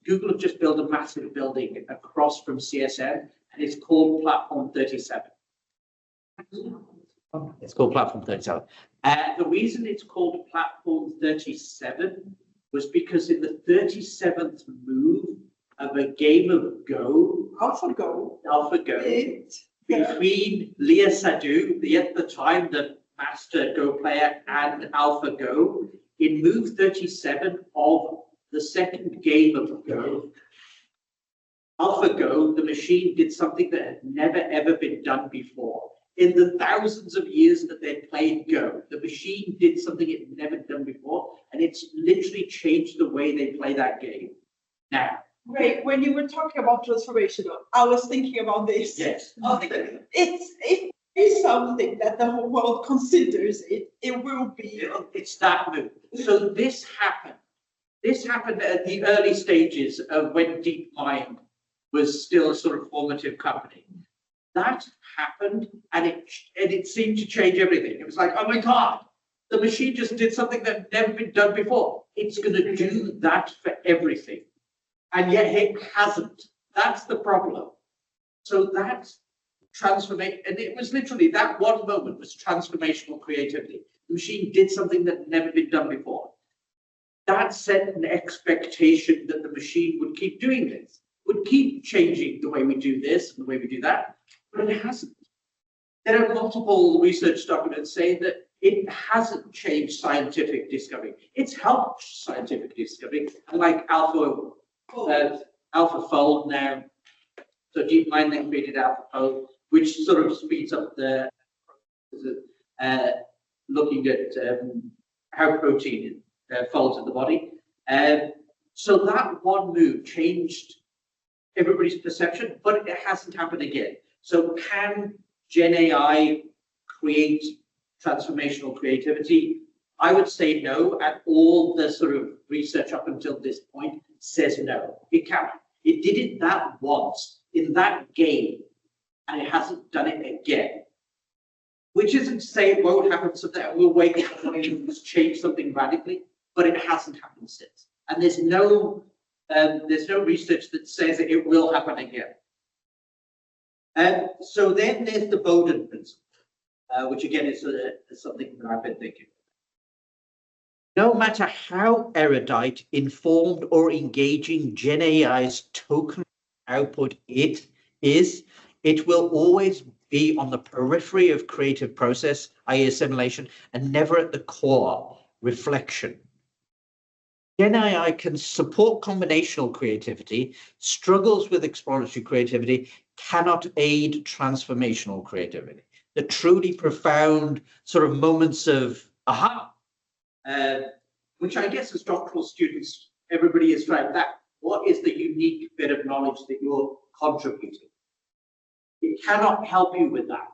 Google have just built a massive building across from CSM, and it's called Platform 37. It's called Platform 37. The reason it's called Platform 37 was because in the 37th move of a game of Go, AlphaGo. AlphaGo, between Leah Sadu, at the time the master Go player, and AlphaGo, in move 37 of the second game of Go, AlphaGo, the machine, did something that had never ever been done before. In the thousands of years that they'd played Go, the machine did something it had never done before, and it's literally changed the way they play that game. Now, Ray, when you were talking about transformational, I was thinking about this. yes, It is something that the whole world considers it will be. it's that move. So this happened. This happened at the early stages of when DeepMind was still a sort of formative company. That happened, and it seemed to change everything. It was like, oh my God, the machine just did something that had never been done before. It's going to do that for everything. And yet it hasn't. That's the problem. So that's transformation. And it was literally that one moment was transformational creativity. The machine did something that had never been done before. That set an expectation that the machine would keep doing this, would keep changing the way we do this and the way we do that, but it hasn't. There are multiple research documents saying that it hasn't changed scientific discovery. It's helped scientific discovery, like AlphaFold now. So DeepMind then created AlphaFold, which sort of speeds up the looking at how protein folds in the body. So that one move changed everybody's perception, but it hasn't happened again. So can GenAI create transformational creativity? I would say no, and all the sort of research up until this point says no. It can't. It did it that once in that game, and it hasn't done it again. Which isn't to say it won't happen, so that we'll wake up and it's changed something radically, but it hasn't happened since. And there's no research that says it will happen again. So then there's the Boden Principle, which again is something that I've been thinking. No matter how erudite, informed, or engaging GenAI's token output it is, it will always be on the periphery of creative process, i.e. assimilation, and never at the core, reflection. GenAI can support combinational creativity, struggles with exploratory creativity, cannot aid transformational creativity. The truly profound sort of moments of aha, which I guess as doctoral students, everybody is trying that. What is the unique bit of knowledge that you're contributing? It cannot help you with that.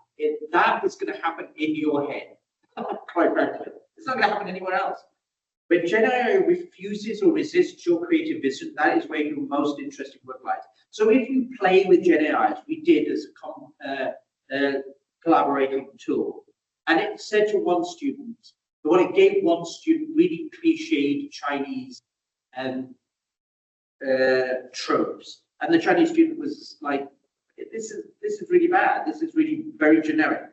That is going to happen in your head, quite frankly. It's not going to happen anywhere else. When GenAI refuses or resists your creative vision, that is where your most interesting work lies. So if you play with GenAI, as we did as a collaborating tool, and it said to one student, or it gave one student really cliched Chinese tropes, and the Chinese student was like, this is really bad, this is really very generic.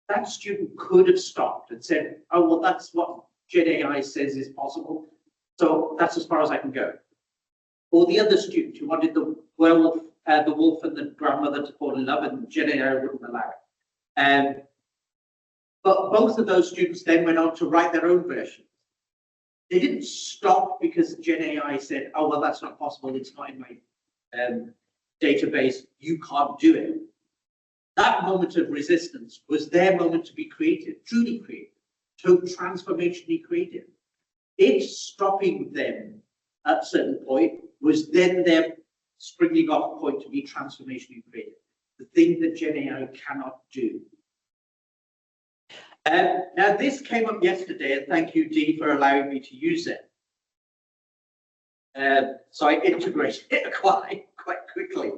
That student could have stopped and said, oh, well, that's what GenAI says is possible, so that's as far as I can go. Or the other student who wanted the werewolf, the wolf and the grandmother to fall in love, and GenAI wouldn't allow it. But both of those students then went on to write their own versions. They didn't stop because GenAI said, oh, well, that's not possible, it's not in my database, you can't do it. That moment of resistance was their moment to be creative, truly creative, so transformationally creative. It stopping them at a certain point was then their springing off point to be transformationally creative, the thing that GenAI cannot do. Now, this came up yesterday, and thank you, Dee, for allowing me to use it. So I integrated it quite quickly.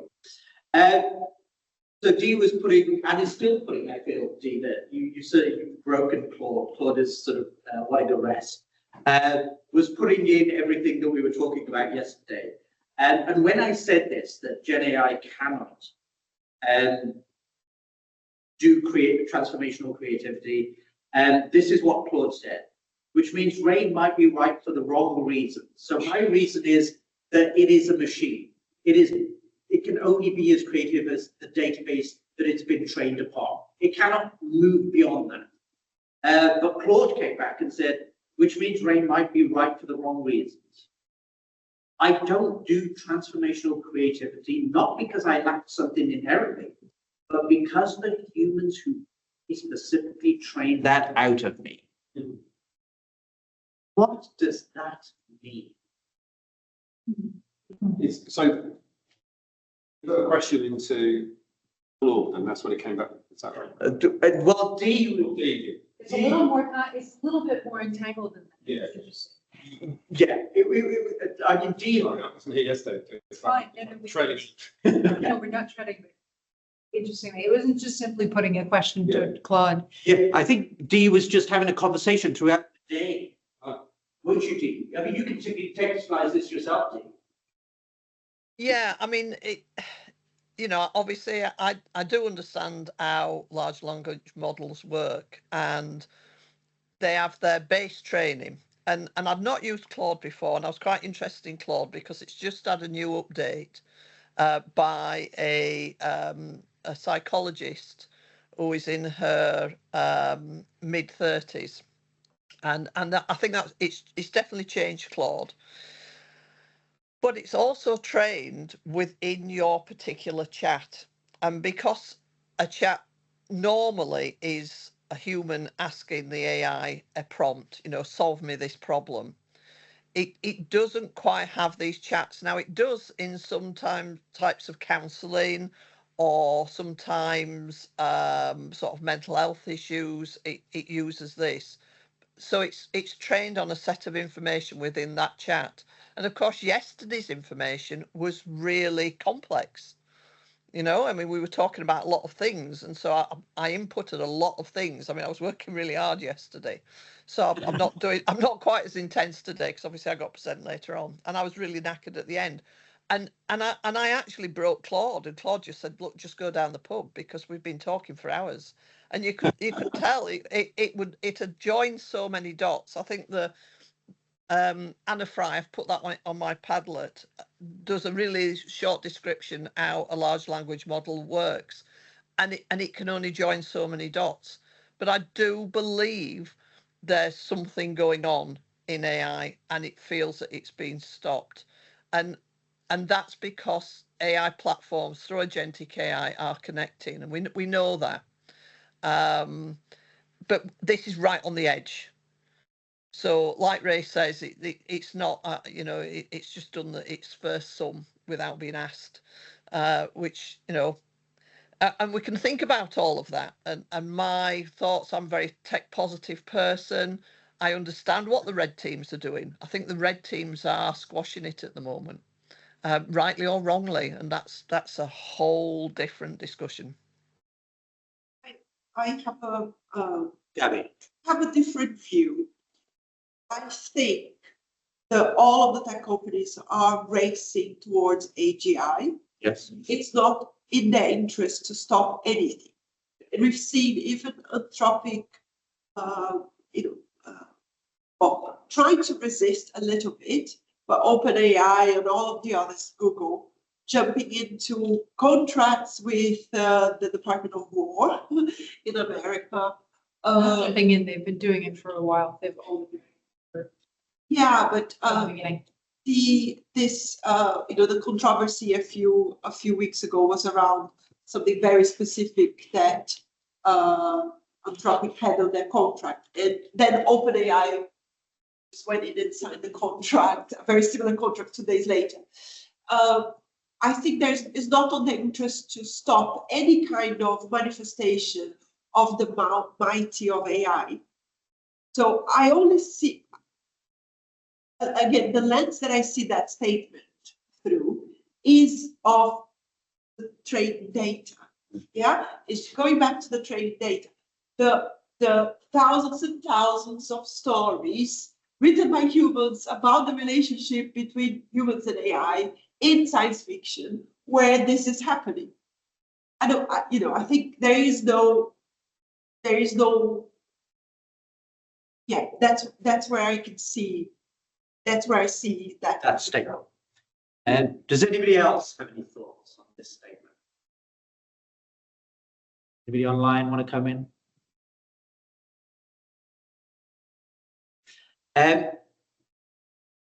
So Dee was putting, and is still putting, I feel, Dee, that you said you've broken Claude. Claude is sort of wanting to rest. Was putting in everything that we were talking about yesterday. And when I said this, that GenAI cannot do create transformational creativity. And this is what Claude said, which means Ray might be right for the wrong reason. So my reason is that it is a machine. It can only be as creative as the database that it's been trained upon. It cannot move beyond that. But Claude came back and said, which means Ray might be right for the wrong reasons. I don't do transformational creativity, not because I lack something inherently, but because the humans who specifically trained that out of me. What does that mean? So you got a question into Claude, and that's when it came back. Is that right? Well, D, It's a little more, it's a little bit more entangled than that. Yeah. It's interesting. yeah, I mean, D, Sorry, I wasn't here yesterday. It's fine. No, no, Training. No, we're not treading. But interestingly, it wasn't just simply putting a question to Claude. yeah, I think D was just having a conversation throughout the day. Would you, D? I mean, you can contextualize this yourself, D. Yeah, I mean, obviously I do understand how large language models work, and they have their base training. And I've not used Claude before, and I was quite interested in Claude because it's just had a new update by a psychologist who is in her mid-30s. And I think that it's definitely changed Claude. But it's also trained within your particular chat. And because a chat normally is a human asking the AI a prompt, solve me this problem, it doesn't quite have these chats. Now, it does in some types of counselling, or sometimes sort of mental health issues, it uses this. So it's trained on a set of information within that chat. And of course, yesterday's information was really complex. I mean, we were talking about a lot of things, and so I inputted a lot of things. I mean, I was working really hard yesterday, so I'm not quite as intense today, because obviously I got to present later on, and I was really knackered at the end. And I actually broke Claude, and Claude just said, look, just go down the pub, because we've been talking for hours. And you could tell it had joined so many dots. I think the Anna Fry, I've put that on my Padlet, does a really short description how a large language model works, and it can only join so many dots. But I do believe there's something going on in AI, and it feels that it's been stopped, and that's because AI platforms through agentic AI are connecting, and we know that. But this is right on the edge. So, like Ray says, it's not, it's just done its first sum without being asked, which, and we can think about all of that. And my thoughts, I'm a very tech positive person. I understand what the red teams are doing. I think the red teams are squashing it at the moment, rightly or wrongly. And that's a whole different discussion. I Gabby. have a different view. I think that all of the tech companies are racing towards AGI. Yes. It's not in their interest to stop anything. We've seen even Anthropic, trying to resist a little bit, but OpenAI and all of the others, Google, jumping into contracts with the Department of War in America. They've been doing it for a while. They've all been Yeah, but from the beginning. the controversy a few weeks ago was around something very specific that Anthropic had on their contract, and then OpenAI just went in and signed the contract, a very similar contract 2 days later. I think it's not on their interest to stop any kind of manifestation of the mighty of AI. So I only see, again, the lens that I see that statement through is of the training data. Yeah, it's going back to the training data. The thousands and thousands of stories written by humans about the relationship between humans and AI in science fiction, where this is happening. I don't, I think there is no, yeah, that's where I can see, that's where I see that. That statement. And does anybody else have any thoughts on this statement? Anybody online want to come in?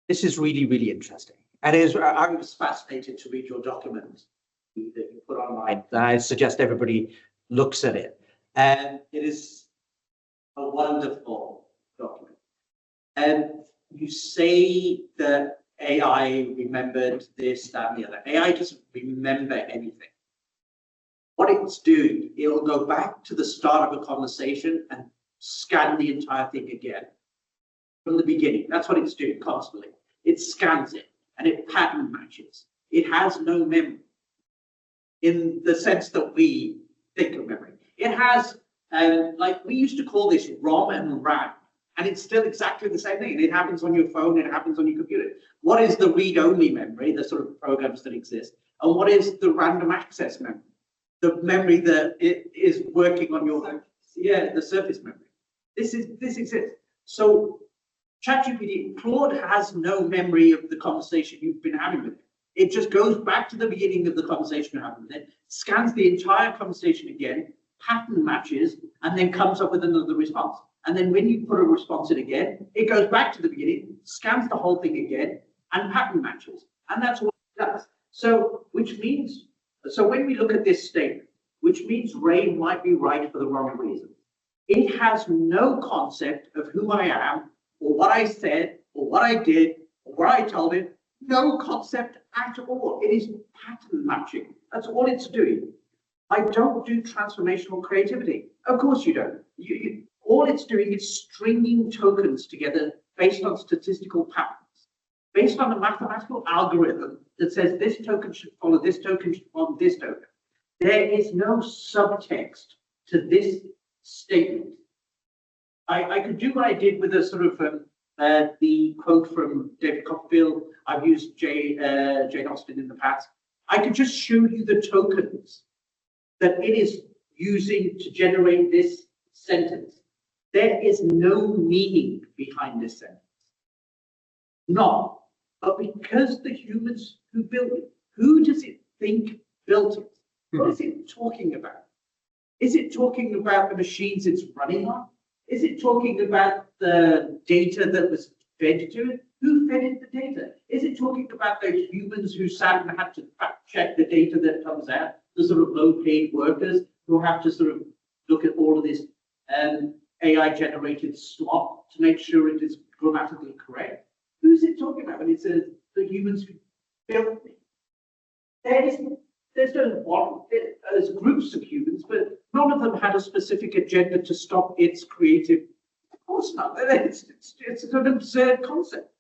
This is really, really interesting. And I was fascinated to read your document that you put online. I suggest everybody looks at it. And it is a wonderful document. And you say that AI remembered this, that, and the other. AI doesn't remember anything. What it's doing, it'll go back to the start of a conversation and scan the entire thing again from the beginning. That's what it's doing constantly. It scans it and it pattern matches. It has no memory in the sense that we think of memory. It has, like we used to call this ROM and RAM, and it's still exactly the same thing. It happens on your phone, it happens on your computer. What is the read-only memory, the sort of programs that exist? And what is the random access memory? The memory that it is working on your, the surface memory. This exists. So ChatGPT, Claude has no memory of the conversation you've been having with it. It just goes back to the beginning of the conversation you're having with it, scans the entire conversation again, pattern matches, and then comes up with another response. And then when you put a response in again, it goes back to the beginning, scans the whole thing again, and pattern matches. And that's what it does. So, when we look at this statement, which means Ray might be right for the wrong reason, it has no concept of who I am, or what I said, or what I did, or what I told it. No concept at all. It is pattern matching. That's all it's doing. I don't do transformational creativity. Of course you don't. All it's doing is stringing tokens together based on statistical patterns, based on a mathematical algorithm that says this token should follow this token, should follow this token. There is no subtext to this statement. I could do what I did with a sort of the quote from David Copperfield. I've used Jane Austen in the past. I could just show you the tokens that it is using to generate this sentence. There is no meaning behind this sentence. None. But because the humans who built it, who does it think built it? What is it talking about? Is it talking about the machines it's running on? Is it talking about the data that was fed to it? Who fed it the data? Is it talking about those humans who sat and had to fact check the data that comes out? The sort of low-paid workers who have to sort of look at all of this AI-generated slop to make sure it is grammatically correct? Who's it talking about when it says the humans who built it? There's no one, there's groups of humans, but none of them had a specific agenda to stop its creative. Of course not. It's an absurd concept.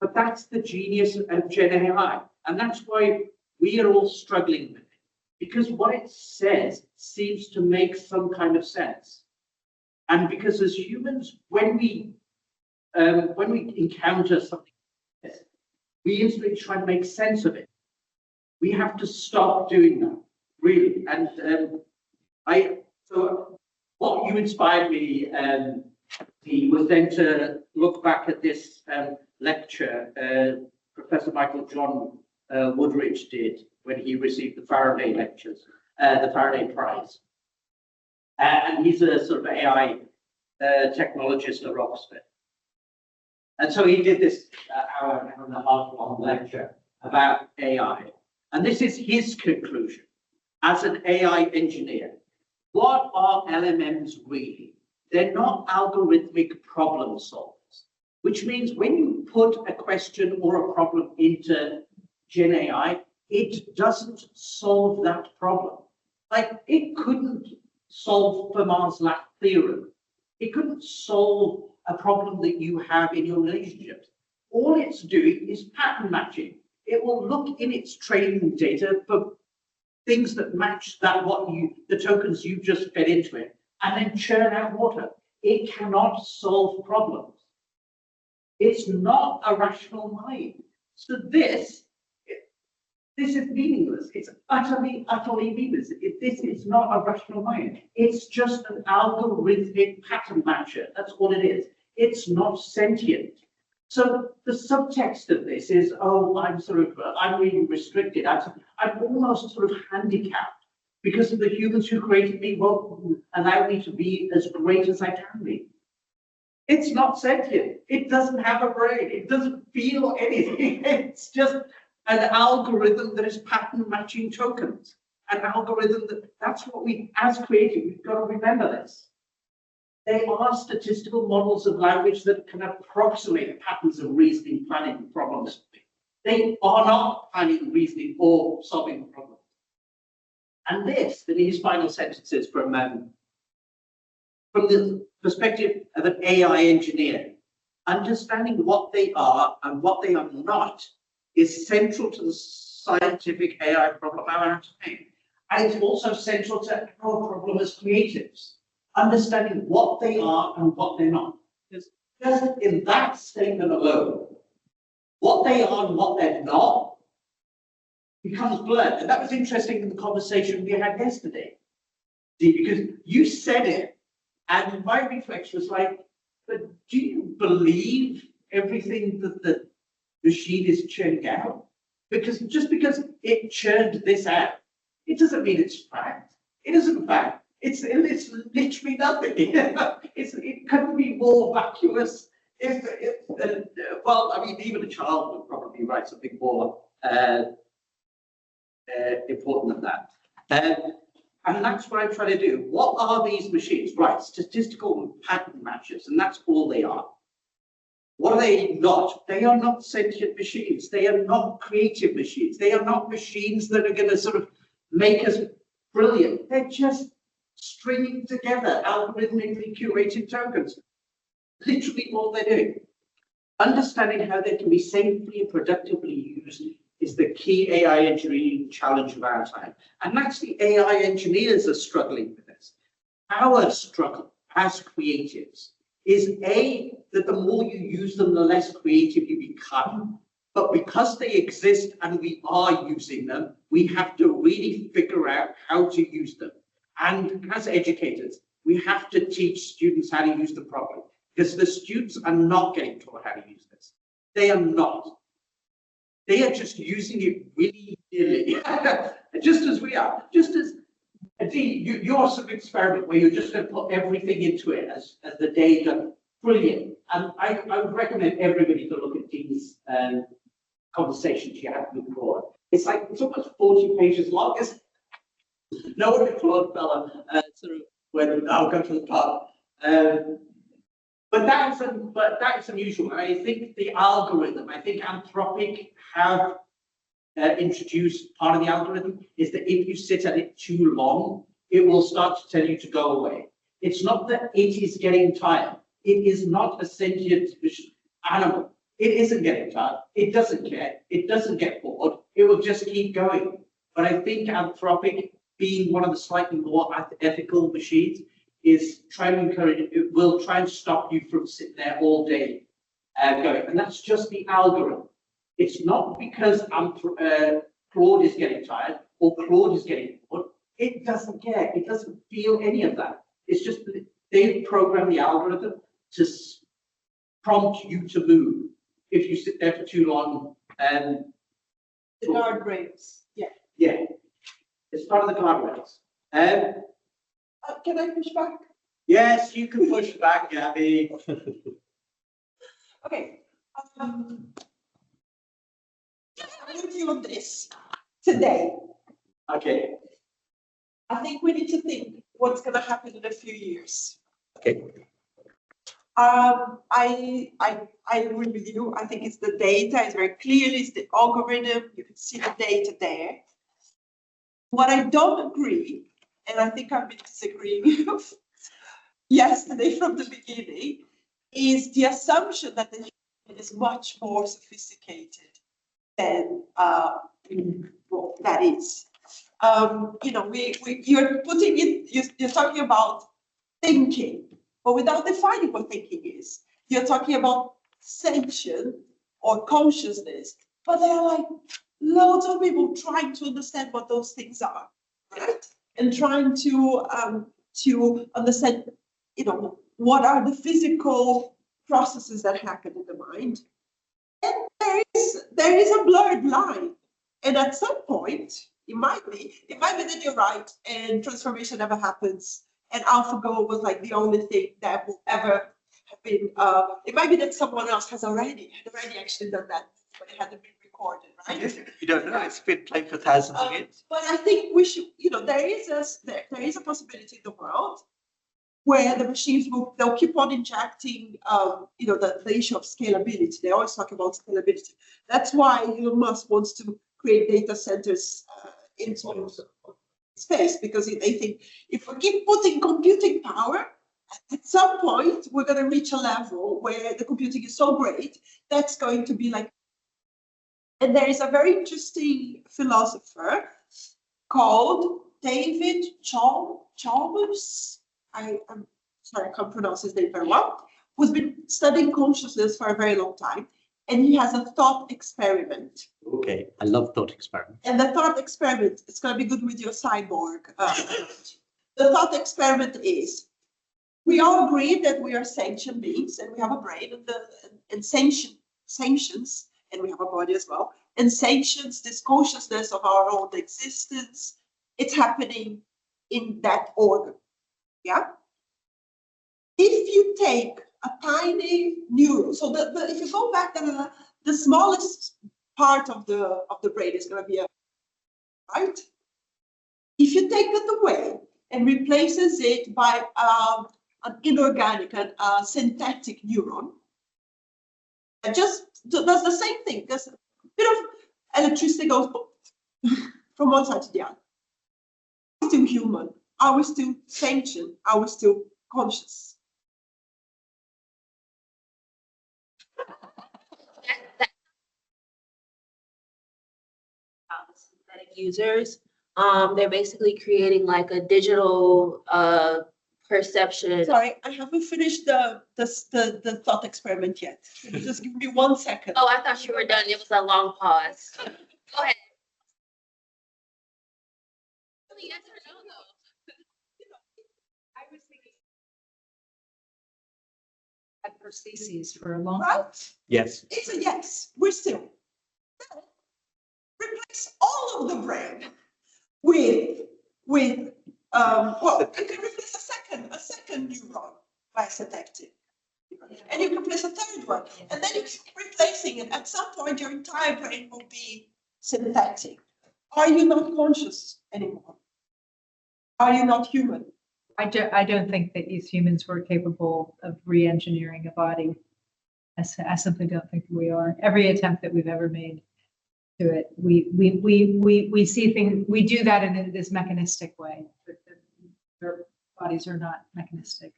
But that's the genius of GenAI. And that's why we are all struggling with it. Because what it says seems to make some kind of sense. And because as humans, when we encounter something like this, we instantly try to make sense of it. We have to stop doing that, really. And so what you inspired me was then to look back at this lecture Professor Michael John Woodridge did when he received the Faraday lectures, the Faraday Prize. And he's a sort of AI technologist at Oxford. And so he did this hour and a half long lecture about AI. And this is his conclusion as an AI engineer. What are LMMs really? They're not algorithmic problem solvers, which means when you put a question or a problem into GenAI, it doesn't solve that problem. Like it couldn't solve Fermat's last theorem. It couldn't solve a problem that you have in your relationships. All it's doing is pattern matching. It will look in its training data for things that match the tokens you just fed into it, and then churn out water. It cannot solve problems. It's not a rational mind. So this, This is meaningless. It's utterly meaningless. This is not a rational mind. It's just an algorithmic pattern matcher. That's all it is. It's not sentient. So the subtext of this is, oh, I'm really restricted. I'm almost sort of handicapped because of the humans who created me won't allow me to be as great as I can be. It's not sentient. It doesn't have a brain. It doesn't feel anything. It's just an algorithm that is pattern matching tokens. An algorithm that's what we, as creative, we've got to remember this. They are statistical models of language that can approximate patterns of reasoning, planning problems. They are not planning, reasoning, or solving problems. And this, in his final sentences from the perspective of an AI engineer, understanding what they are and what they are not is central to the scientific AI problem of our time. And it's also central to our problem as creatives, understanding what they are and what they're not. Because just in that statement alone, what they are and what they're not becomes blurred. And that was interesting in the conversation we had yesterday. See, because you said it, and my reflex was like, but do you believe everything that the machine is churning out? Because just because it churned this out, it doesn't mean it's fact. It isn't fact. It's literally nothing. It couldn't be more vacuous. Well, I mean, even a child would probably write something more important than that. And that's what I'm trying to do. What are these machines? Right, statistical pattern matchers, and that's all they are. What are they not? They are not sentient machines. They are not creative machines. They are not machines that are going to sort of make us brilliant. They're just stringing together algorithmically curated tokens. Literally all they're doing. Understanding how they can be safely and productively used is the key AI engineering challenge of our time. And that's the AI engineers are struggling with this. Our struggle as creatives is that the more you use them, the less creative you become. But because they exist and we are using them, we have to really figure out how to use them. And as educators, we have to teach students how to use them properly, because the students are not getting taught how to use this. They are not. They are just using it willy-nilly, just as we are. Just as, you're some experiment where you're just going to put everything into it as the day goes. Brilliant. And I would recommend everybody to look at Dean's conversations she had with Claude. It's almost 40 pages long. No wonder Claude fella sort of went, I'll go to the pub. But that is unusual. I think the algorithm, I think Anthropic have introduced part of the algorithm is that if you sit at it too long, it will start to tell you to go away. It's not that it is getting tired. It is not a sentient animal. It isn't getting tired. It doesn't care. It doesn't get bored. It will just keep going. But I think Anthropic, being one of the slightly more ethical machines, is trying to encourage it, will try and stop you from sitting there all day going. And that's just the algorithm. It's not because Claude is getting tired or Claude is getting bored. It doesn't care. It doesn't feel any of that. It's just that they've programmed the algorithm to prompt you to move if you sit there for too long. The guardrails. Yeah. Yeah. It's part of the guardrails. Can I push back? Yes, you can push back, Gabby. Okay. I'm with you on this today. Okay. I think we need to think what's going to happen in a few years. Okay. I agree with you. I think it's the data. It's very clearly it's the algorithm. You can see the data there. What I don't agree, and I think I've been disagreeing yesterday from the beginning, is the assumption that the human is much more sophisticated than what that is. You're putting it. You're talking about thinking, but without defining what thinking is. You're talking about sentient or consciousness, but they're like loads of people trying to understand what those things are, right? And trying to understand, what are the physical processes that happen in the mind. And there is a blurred line. And at some point, it might be that you're right, and transformation never happens. And AlphaGo was like the only thing that will ever have been. It might be that someone else had already actually done that, but it hadn't been recorded, right? You don't know, it's been played for thousands of years. But I think we should, there is a possibility in the world where the machines they'll keep on injecting, the issue of scalability. They always talk about scalability. That's why Elon Musk wants to create data centers into space, because they think if we keep putting computing power, at some point we're going to reach a level where the computing is so great that's going to be like. And there is a very interesting philosopher called David Chalmers. I'm sorry, I can't pronounce his name very well, who's been studying consciousness for a very long time. And he has a thought experiment. Okay, I love thought experiments. And the thought experiment, it's going to be good with your cyborg. The thought experiment is, we all agree that we are sentient beings and we have a brain and sentience, and we have a body as well. And sentience, this consciousness of our own existence, it's happening in that order. Yeah. If you take a tiny neuron, so if you go back, the smallest part of the brain is going to be right. If you take that away and replaces it by an inorganic, a synthetic neuron, it just does the same thing. There's a bit of electricity goes from one side to the other. Are we still human? Are we still sentient? Are we still conscious? Synthetic users, they're basically creating like a digital perception. Sorry, I haven't finished the thought experiment yet. Just give me 1 second. Oh, I thought you were done. It was a long pause. Go ahead. Yes or no, though? I was thinking at prostheses for a long Right? Yes. It's a yes. We're still. Replace all of the brain with you can replace a second neuron by synthetic. And you can replace a third one. And then you keep replacing it. At some point, your entire brain will be synthetic. Are you not conscious anymore? Are you not human? I don't think that these humans were capable of re-engineering a body. I simply don't think we are. Every attempt that we've ever made to it, we see things. We do that in this mechanistic way. Their bodies are not mechanistic.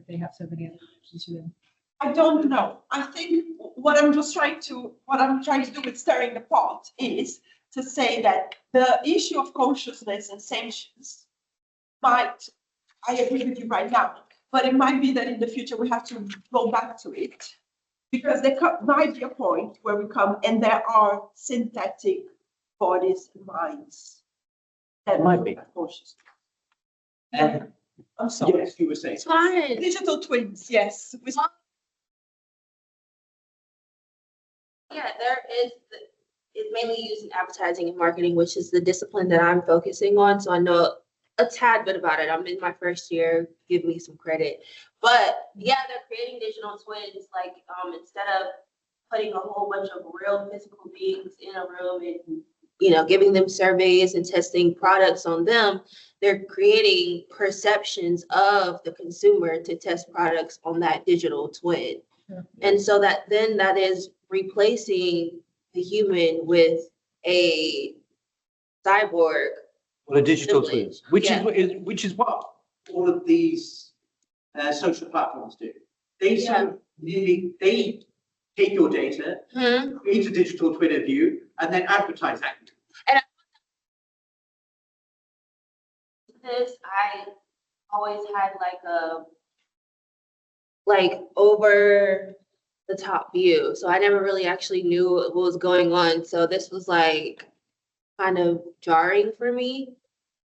They have so many other options to them. I don't know. I think what I'm trying to do with stirring the pot is to say that the issue of consciousness and sentience might, I agree with you right now, but it might be that in the future we have to go back to it, because there might be a point where we come and there are synthetic bodies and minds that Might be. conscious. I'm sorry. Yes, you were saying. It's fine. Digital twins, yes. Yeah, there is. It's mainly used in advertising and marketing, which is the discipline that I'm focusing on. So I know a tad bit about it. I'm in my first year. Give me some credit. But yeah, they're creating digital twins. Like instead of putting a whole bunch of real physical beings in a room and giving them surveys and testing products on them, they're creating perceptions of the consumer to test products on that digital twin. Sure. And so that is replacing the human with a cyborg. Well, a digital Simply. twins, which Yeah. is what all of these social platforms do. They sort of they take your data, create a digital twin of you, and then advertise that. This I always had over the top view. So I never really actually knew what was going on. So this was like kind of jarring for me.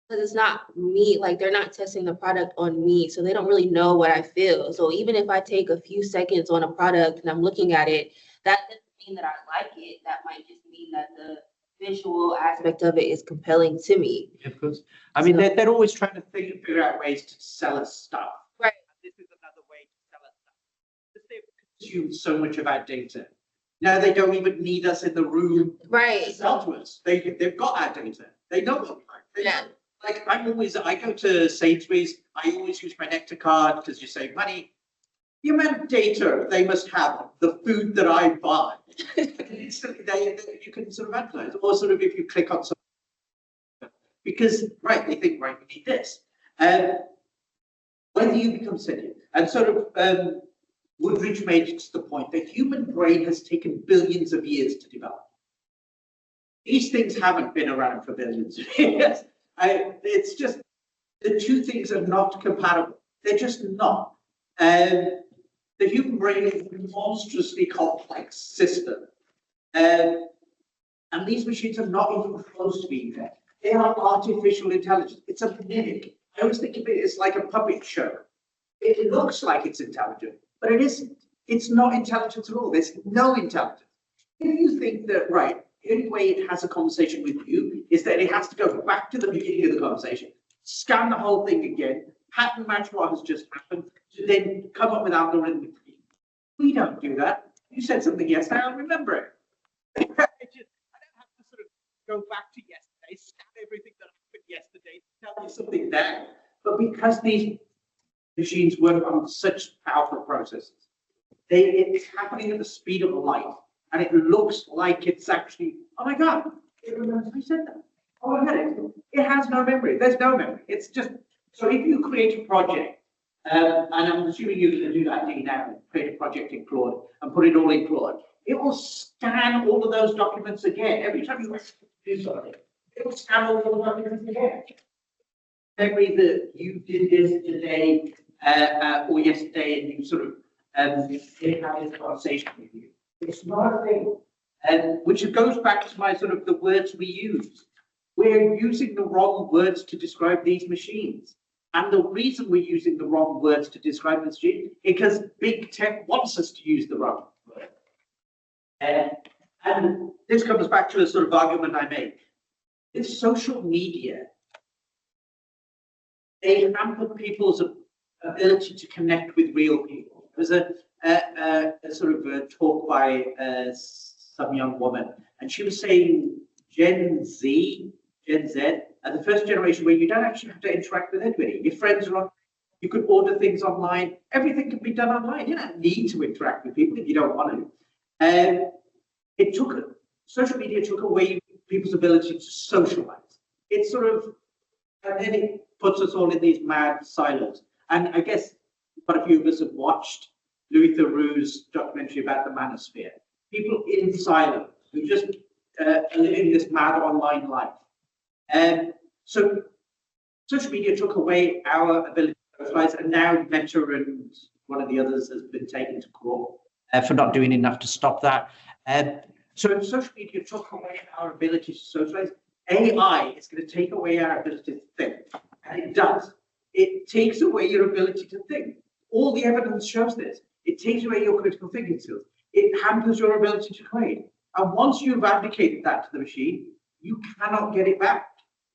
Because it's not me, like they're not testing the product on me, so they don't really know what I feel. So even if I take a few seconds on a product and I'm looking at it, that doesn't mean that I like it. That might just mean that the visual aspect of it is compelling to me. Of course. I mean, So- they're always trying to figure out ways to sell us stuff. Right. And this is another way to sell us stuff. Because they've consumed so much of our data. Now they don't even need us in the room to Right. sell to us. They've got our data. They know what we like. They Yeah. know. Like I go to Sainsbury's, I always use my Nectar card because you save money. The amount of data they must have on the food that I buy, instantly you can sort of advertise, or sort of if you click on something, because right, they think right, we need this. Whether you become sentient, and sort of Woodridge made it to the point that human brain has taken billions of years to develop. These things haven't been around for billions of years. It's just the two things are not compatible. They're just not. The human brain is a monstrously complex system. And these machines are not even close to being there. They are artificial intelligence. It's a mimic. I always think of it as like a puppet show. It looks like it's intelligent, but it isn't. It's not intelligent at all. There's no intelligence. If you think that, right, the only way it has a conversation with you is that it has to go back to the beginning of the conversation, scan the whole thing again, pattern match what has just happened, to then come up with algorithmic. We don't do that. You said something yesterday, I'll remember it. I don't have to sort of go back to yesterday, scan everything that happened yesterday, tell you something there. But because these machines work on such powerful processes, it's happening at the speed of light. And it looks like it's actually, oh my God, it remembers who said that. Oh, I get it. It has no memory. There's no memory. It's just, so if you create a project, and I'm assuming you're going to do that now, create a project in Claude and put it all in Claude, it will scan all of those documents again. Every time you do something, it will scan all of those documents again. Memory that you did this today or yesterday, and you sort of didn't have this conversation with you. It's not a thing. Which goes back to my sort of the words we use. We're using the wrong words to describe these machines. And the reason we're using the wrong words to describe the machine is because big tech wants us to use the wrong word. And this comes back to a sort of argument I make. With social media, they hamper people's ability to connect with real people. There's a sort of a talk by some young woman, and she was saying Gen Z, the first generation where you don't actually have to interact with anybody. Your friends are on, you could order things online, everything can be done online. You don't need to interact with people if you don't want to. Social media took away people's ability to socialize. It sort of, and then it puts us all in these mad silos. And I guess quite a few of us have watched Louis Theroux's documentary about the manosphere. People in silos who just are living this mad online life. So social media took away our ability to socialize, and now Meta and one of the others has been taken to court for not doing enough to stop that. So if social media took away our ability to socialize, AI is going to take away our ability to think, and it does. It takes away your ability to think. All the evidence shows this. It takes away your critical thinking skills. It hampers your ability to create. And once you've abdicated that to the machine, you cannot get it back.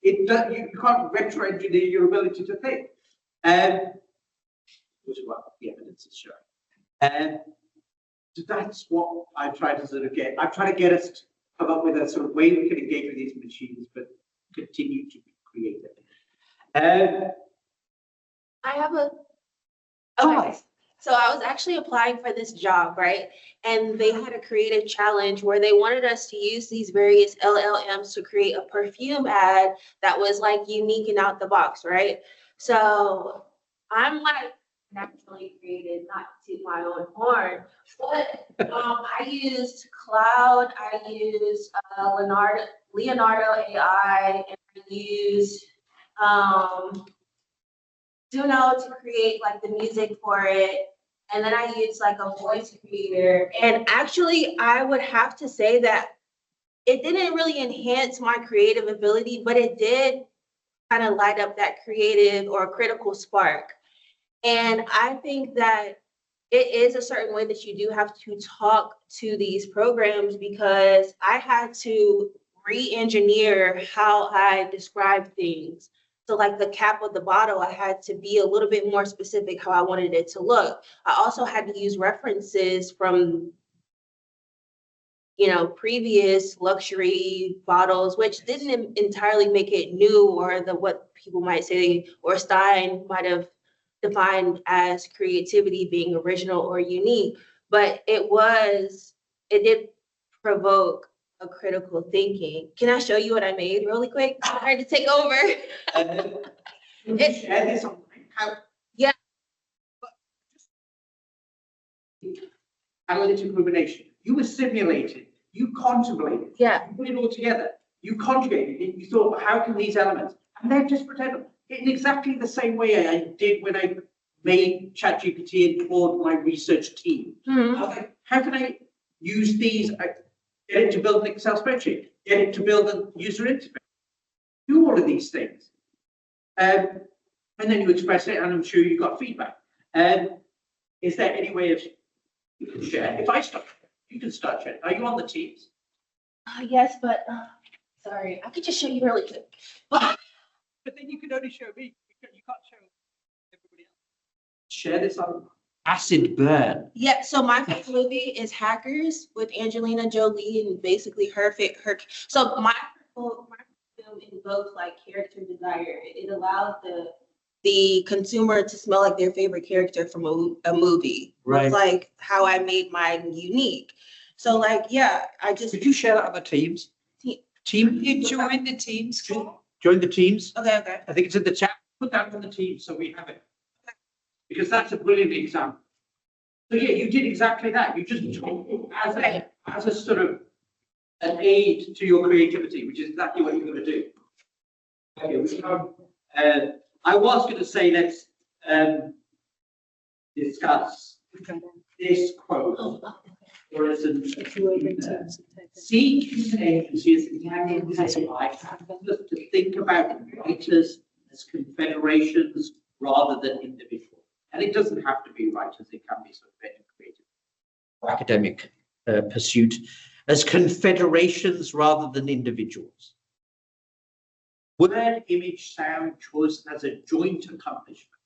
You can't retro-engineer your ability to think. Which is what the evidence is showing. So that's what I try to sort of get. I try to get us to come up with a sort of way we can engage with these machines, but continue to be creative. I have a. Oh. Okay. So I was actually applying for this job, right? And they had a creative challenge where they wanted us to use these various LLMs to create a perfume ad that was like unique and out the box, right? So I'm like naturally creative, not to toot my own horn, but I used Cloud, I used Leonardo AI, and I used Juno to create like the music for it. And then I used like a voice creator. And actually, I would have to say that it didn't really enhance my creative ability, but it did kind of light up that creative or critical spark. And I think that it is a certain way that you do have to talk to these programs, because I had to re-engineer how I describe things. So like the cap of the bottle, I had to be a little bit more specific how I wanted it to look. I also had to use references from, you know, previous luxury bottles, which didn't entirely make it new, or the what people might say, or Stein might have defined as creativity being original or unique, but it did provoke a critical thinking. Can I show you what I made really quick? I had to take over. Share this online. How? Yeah. Analytic rumination. You assimilated, you contemplated. Yeah. You put it all together. You conjugated it. You thought, how can these elements? And they're just pretend in exactly the same way I did when I made ChatGPT and Claude my research team. Mm-hmm. How can I use these? Get it to build an Excel spreadsheet. Get it to build a user interface. Do all of these things. And then you express it, and I'm sure you got feedback. Is there any way of you can share? If I start, you can start sharing. Are you on the Teams? Yes, but sorry, I could just show you really quick. But then you can only show me. You can't show everybody else. Share this on acid burn. Yeah, so my favorite movie is Hackers with Angelina Jolie, and basically her. So my film invokes like character desire. It allows the consumer to smell like their favorite character from a movie. Right. It's like how I made mine unique. So like, yeah, I just. Could you share that on the Teams? Team. You join the Teams call? Join the Teams. Okay. I think it's in the chat. Put that on the Teams so we have it. Because that's a brilliant example. So yeah, you did exactly that. You just took it as a sort of an aid to your creativity, which is exactly what you're going to do. Okay, I was going to say let's discuss this quote. For instance, seeing human agency as entangled with AI asks us to think about writers as confederations rather than individuals. And it doesn't have to be writers, it can be sort of very creative or academic pursuit, as confederations rather than individuals. Word, image, sound, choice as a joint accomplishment,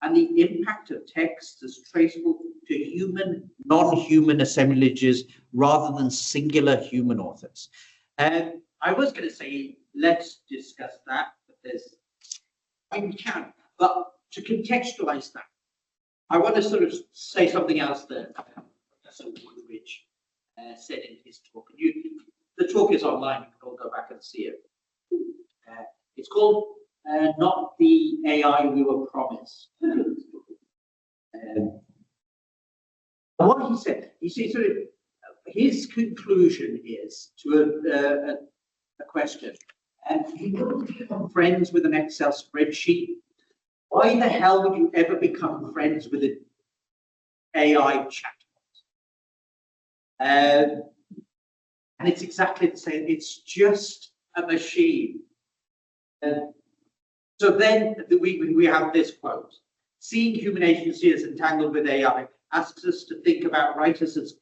and the impact of text is traceable to human, non-human assemblages rather than singular human authors. And I was going to say, let's discuss that, but we can, but to contextualize that, I want to sort of say something else that Professor Woodridge said in his talk. The talk is online, you can all go back and see it. It's called Not the AI We Were Promised. What he said, sort of, his conclusion is to a question, and you wouldn't become friends with an Excel spreadsheet. Why the hell would you ever become friends with an AI chatbot? And it's exactly the same. It's just a machine. So then we have this quote: seeing human agency as entangled with AI asks us to think about writers as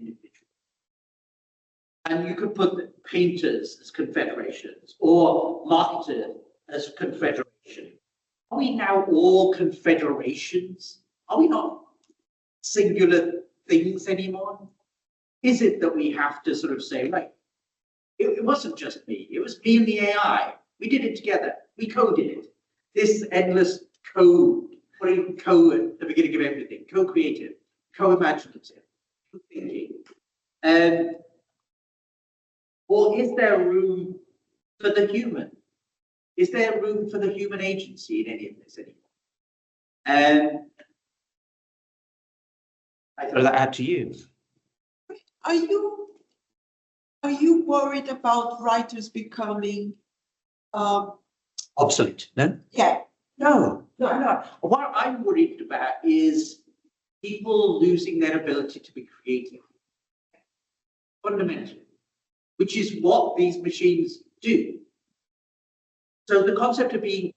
individuals. And you could put painters as confederations or marketers as confederations. Are we now all confederations? Are we not singular things anymore? Is it that we have to sort of say, right, it wasn't just me, it was me and the AI. We did it together. We coded it. This endless code, putting code at the beginning of everything, co-creative, co-imaginative, co-thinking. Or is there room for the human? Is there room for the human agency in any of this anymore? I throw that out to you. Are you worried about writers becoming Obsolete, no? yeah, No. What I'm worried about is people losing their ability to be creative. Fundamentally, which is what these machines do. So the concept of being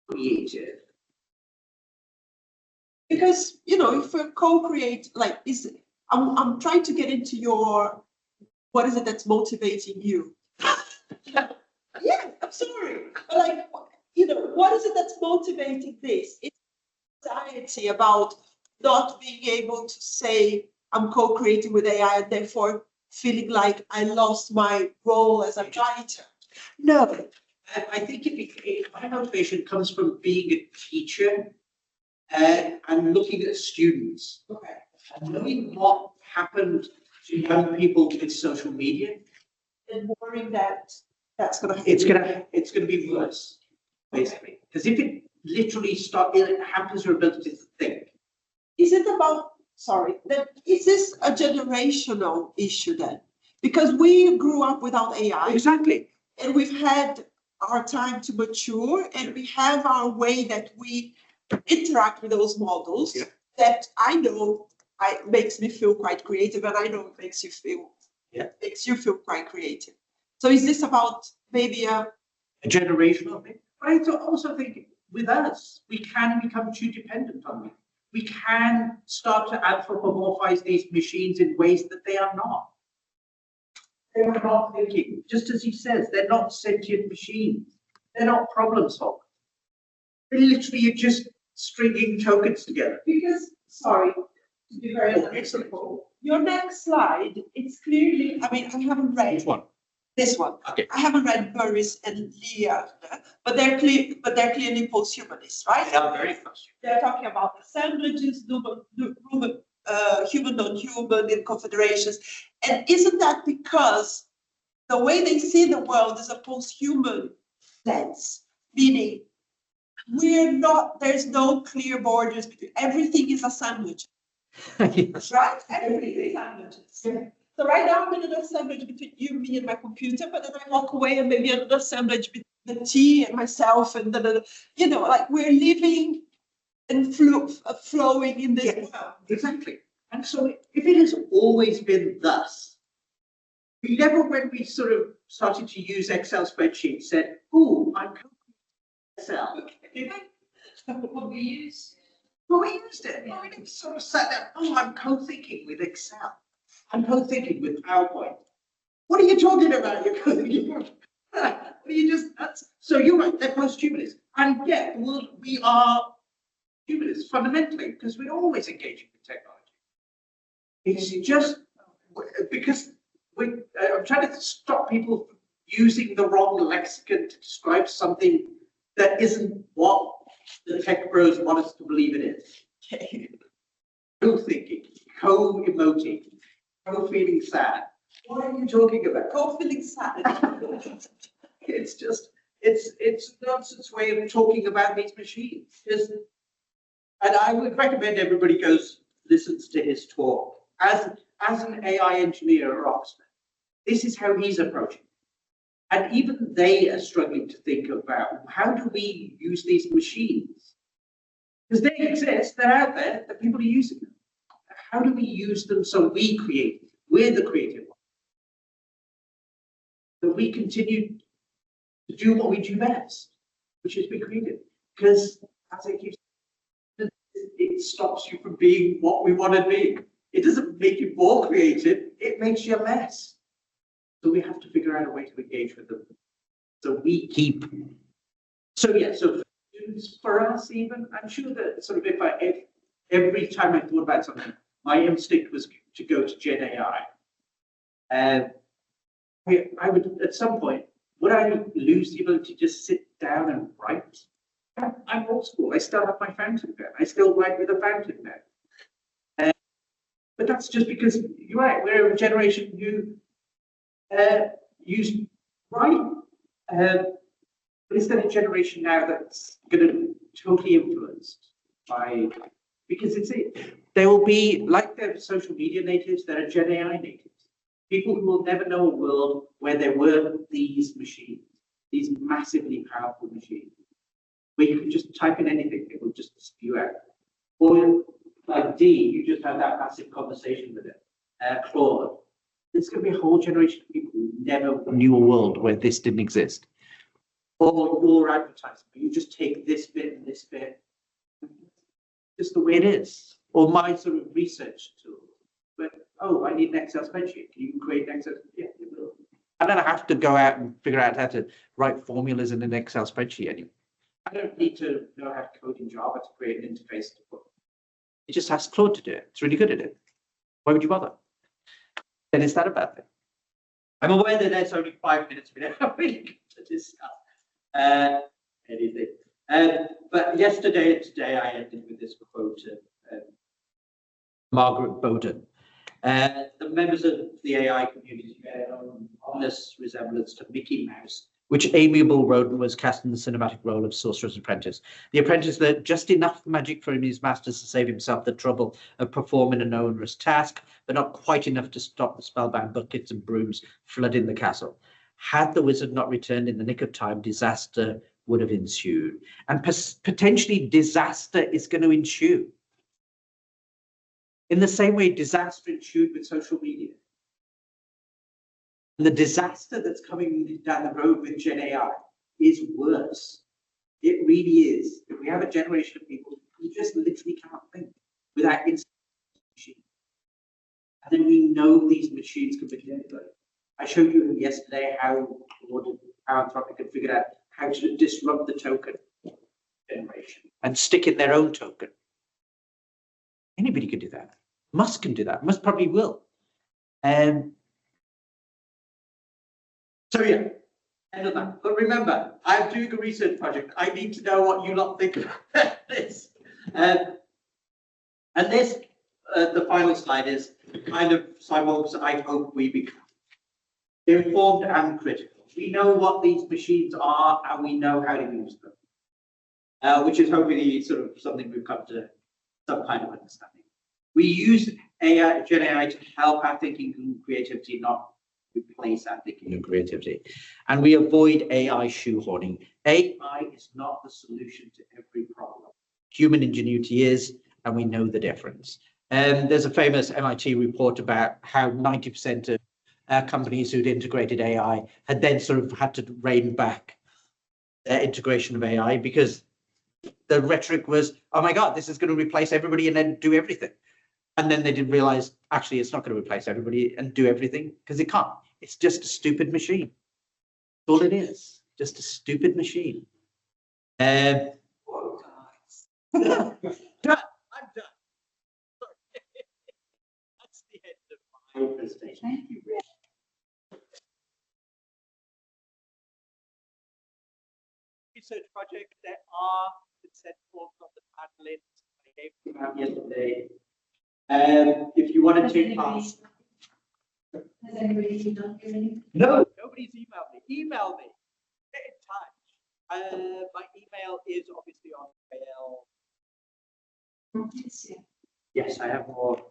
creative. Because, you know, if we co-create, like, I'm trying to get into your, what is it that's motivating you? Yeah, I'm sorry. But like, you know, what is it that's motivating this? It's anxiety about not being able to say I'm co-creating with AI and therefore feeling like I lost my role as a writer. No, I think my motivation comes from being a teacher and looking at students. Okay. And knowing what happened to young people with social media. And worrying that that's going to happen. It's gonna be worse, basically. Because if it literally it hampers your ability to think. Is it about, sorry, is this a generational issue then? Because we grew up without AI. Exactly. And we've had our time to mature, and we have our way that we interact with those models that I know makes me feel quite creative, and I know it makes you feel quite creative. So is this about maybe a generational thing? But I also think with us, we can become too dependent on them. We can start to anthropomorphize these machines in ways that they are not. They're not thinking, just as he says, they're not sentient machines. They're not problem solvers. They're literally just stringing tokens together. Because, sorry, to be very simple, your next slide, it's clearly, I mean, I haven't read Which one? this one. Okay. I haven't read Burris and Lear, but they're clearly post-humanists, right? They are very frustrating. They're talking about assemblages, human, non-human, in confederations. And isn't that because the way they see the world is a post-human lens, meaning there's no clear borders between, everything is assemblage. Yes. Right? Everything is assemblages. Yeah. So right now I'm in an assemblage between you, me, and my computer, but then I walk away and maybe another assemblage between the tea and myself, and you know, like we're living and flowing in this world. Exactly. And so if it has always been thus, we never, when we sort of started to use Excel spreadsheets, said, oh, I'm Excel. What we use. Well, we used it. We didn't sort of sat there, oh, I'm co-thinking with Excel. I'm co-thinking with PowerPoint. What are you talking about? You're co-thinking. So you're right, they're post-humanists. And yet, we are humanists fundamentally, because we're always engaging with technology. It's just because I'm trying to stop people from using the wrong lexicon to describe something that isn't what the tech bros want us to believe it is. Co-thinking, co-emoting, co-feeling sad. What are you talking about? Co-feeling sad. It's just, it's a nonsense way of talking about these machines. And I would recommend everybody listens to his talk. As an AI engineer at Oxford, this is how he's approaching it. And even they are struggling to think about how do we use these machines? Because they exist, they're out there, the people are using them. How do we use them so we create? We're the creative ones. So we continue to do what we do best, which is be creative. Because as I keep saying, it stops you from being what we want to be. It doesn't make you more creative, it makes you less. So we have to figure out a way to engage with them. So we keep. So yeah, so for us even, I'm sure that sort of if every time I thought about something, my instinct was to go to GenAI. And I would, at some point, would I lose the ability to just sit down and write? I'm old school. I still have my fountain pen. I still write with a fountain pen. But that's just because you're right. We're a generation who use writing. But is there a generation now that's going to be totally influenced by? Because there will be, like the social media natives, there are GenAI natives. People who will never know a world where there were these machines, these massively powerful machines. where you can just type in anything, it will just spew out. Or like D, you just had that massive conversation with it. Claude, there's going to be a whole generation of people who never knew a world where this didn't exist. Or your advertising, you just take this bit and this bit, just the way it is. Or my sort of research tool. But, oh, I need an Excel spreadsheet. Can you create an Excel? Yeah, it will. I don't have to go out and figure out how to write formulas in an Excel spreadsheet anymore. I don't need to know how to code in Java to create an interface to put. It just asks Claude to do it. It's really good at it. Why would you bother? Then is that a bad thing? I'm aware that there's only 5 minutes. We don't have really good to discuss anything. But yesterday and today I ended with this quote of Margaret Boden. The members of the AI community bear an honest resemblance to Mickey Mouse, which amiable rodent was cast in the cinematic role of Sorcerer's Apprentice. The apprentice learned just enough magic from his masters to save himself the trouble of performing an onerous task, but not quite enough to stop the spellbound buckets and brooms flooding the castle. Had the wizard not returned in the nick of time, disaster would have ensued. And potentially disaster is going to ensue. In the same way disaster ensued with social media. And the disaster that's coming down the road with GenAI is worse. It really is. If we have a generation of people who just literally can't think without instant machine. And then we know these machines can be manipulated. I showed you yesterday how Anthropic had figured out how to disrupt the token generation and stick in their own token. Anybody can do that. Musk can do that. Musk probably will. So yeah, end of that. But remember, I'm doing a research project. I need to know what you lot think about this. And this, the final slide is kind of cyborgs I hope we become. Informed and critical. We know what these machines are and we know how to use them, which is hopefully sort of something we've come to some kind of understanding. We use AI, GenAI to help our thinking and creativity, not replace our thinking and creativity. And we avoid AI shoehorning. AI is not the solution to every problem. Human ingenuity is, and we know the difference. There's a famous MIT report about how 90% of companies who'd integrated AI had then sort of had to rein back their integration of AI because the rhetoric was, oh my God, this is going to replace everybody and then do everything. And then they didn't realize, actually, it's not going to replace everybody and do everything because it can't. It's just a stupid machine. That's all it is. Just a stupid machine. Oh, guys. Done. I'm done. Sorry. That's the end of my presentation. Thank you, Rick. Research project, there are consent forms on the Padlet. I gave them out yesterday. If you want to take part. Has anybody emailed you? No, nobody's emailed me. Email me. Get in touch. My email is obviously on mail. Yes, I have more.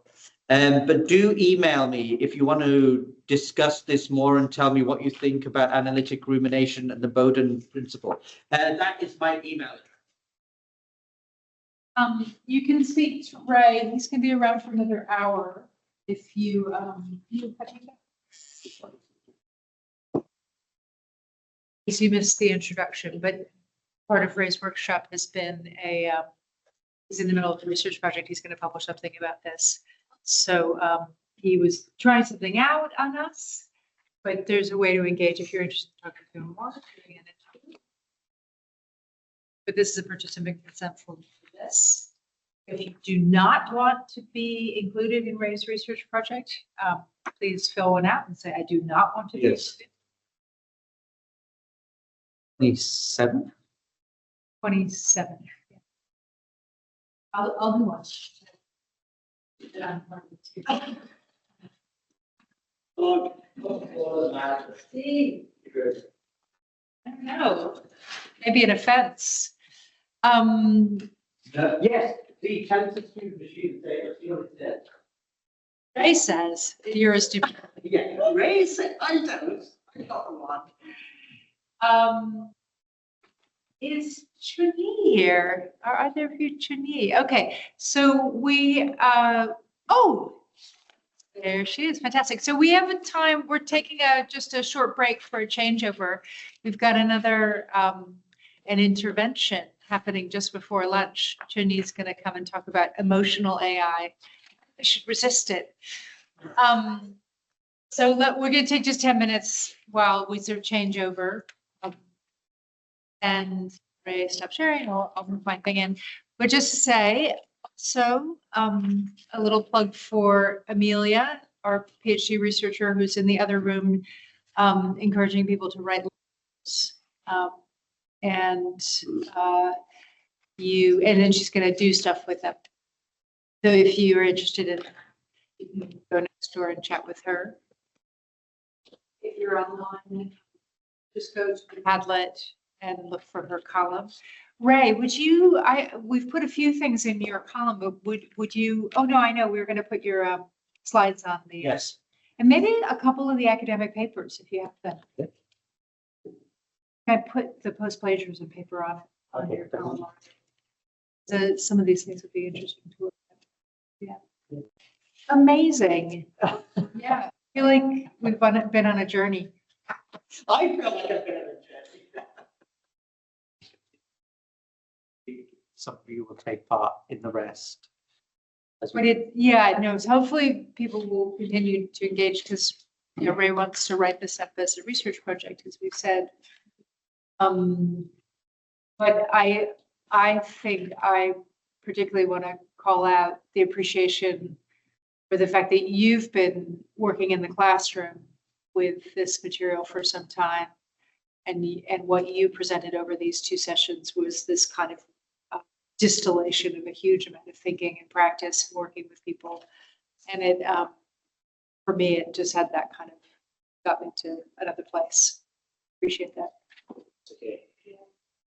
But do email me if you want to discuss this more and tell me what you think about analytic rumination and the Boden Principle. That is my email address. You can speak to Ray. He's going to be around for another hour. If you, you missed the introduction, but part of Ray's workshop has been he's in the middle of the research project. He's going to publish something about this. So he was trying something out on us, but there's a way to engage if you're interested in talking to him more. But this is a participant consent form for this. If you do not want to be included in Ray's research project, please fill one out and say, I do not want to be included. 27? 27. Yeah. I'll do one. See, I don't know. Maybe an offense. Yes, the chances to machine say, see what it says. Ray says you're a stupid. Yeah, Ray said, I don't. I got the one. Is Chun-Yi here? Are there a few Chun-Yi? Okay, so we, oh, there she is. Fantastic. So we have a time, we're taking just a short break for a changeover. We've got another, an intervention happening just before lunch. Chun-Yi's going to come and talk about emotional AI. I should resist it. So we're going to take just 10 minutes while we sort of change over. And Ray, stop sharing. I'll move my thing in. But just to say, so a little plug for Amelia, our PhD researcher who's in the other room, encouraging people to write letters. And then she's going to do stuff with them. So if you are interested in, you can go next door and chat with her. If you're online, just go to the Padlet and look for her column. Ray, would you, we've put a few things in your column, but would you, oh no, I know, we were going to put your slides on the. Yes. And maybe a couple of the academic papers, if you have them. Yeah. I put the post-plagiarism paper on Okay. your column. So some of these things would be interesting to look at. Yeah. Amazing. Yeah, I feel like we've been on a journey. I feel like I've been on a journey. Some of you will take part in the rest. But yeah, no, so hopefully people will continue to engage because Ray wants to write this up as a research project, as we've said. But I think I particularly want to call out the appreciation for the fact that you've been working in the classroom with this material for some time. And what you presented over these two sessions was this kind of distillation of a huge amount of thinking and practice working with people. And it, for me, it just had that kind of got me to another place. Appreciate that. Okay.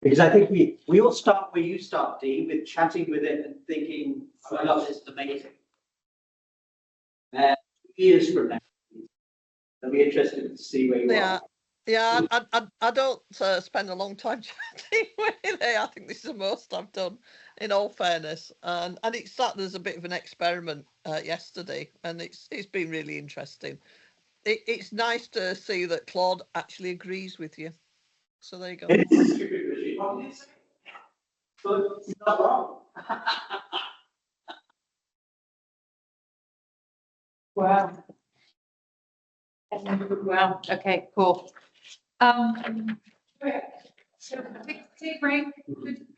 Because I think we all start where you start, Dee, with chatting with it and thinking, oh my God, this is amazing. 2 years from now, I'll be interested to see where you are. Yeah, I don't spend a long time chatting with it. I think this is the most I've done, in all fairness. And it started as a bit of an experiment yesterday, and it's been really interesting. It's nice to see that Claude actually agrees with you. So there you go. But it's not wrong. Wow. Wow. Okay, cool. So take a break.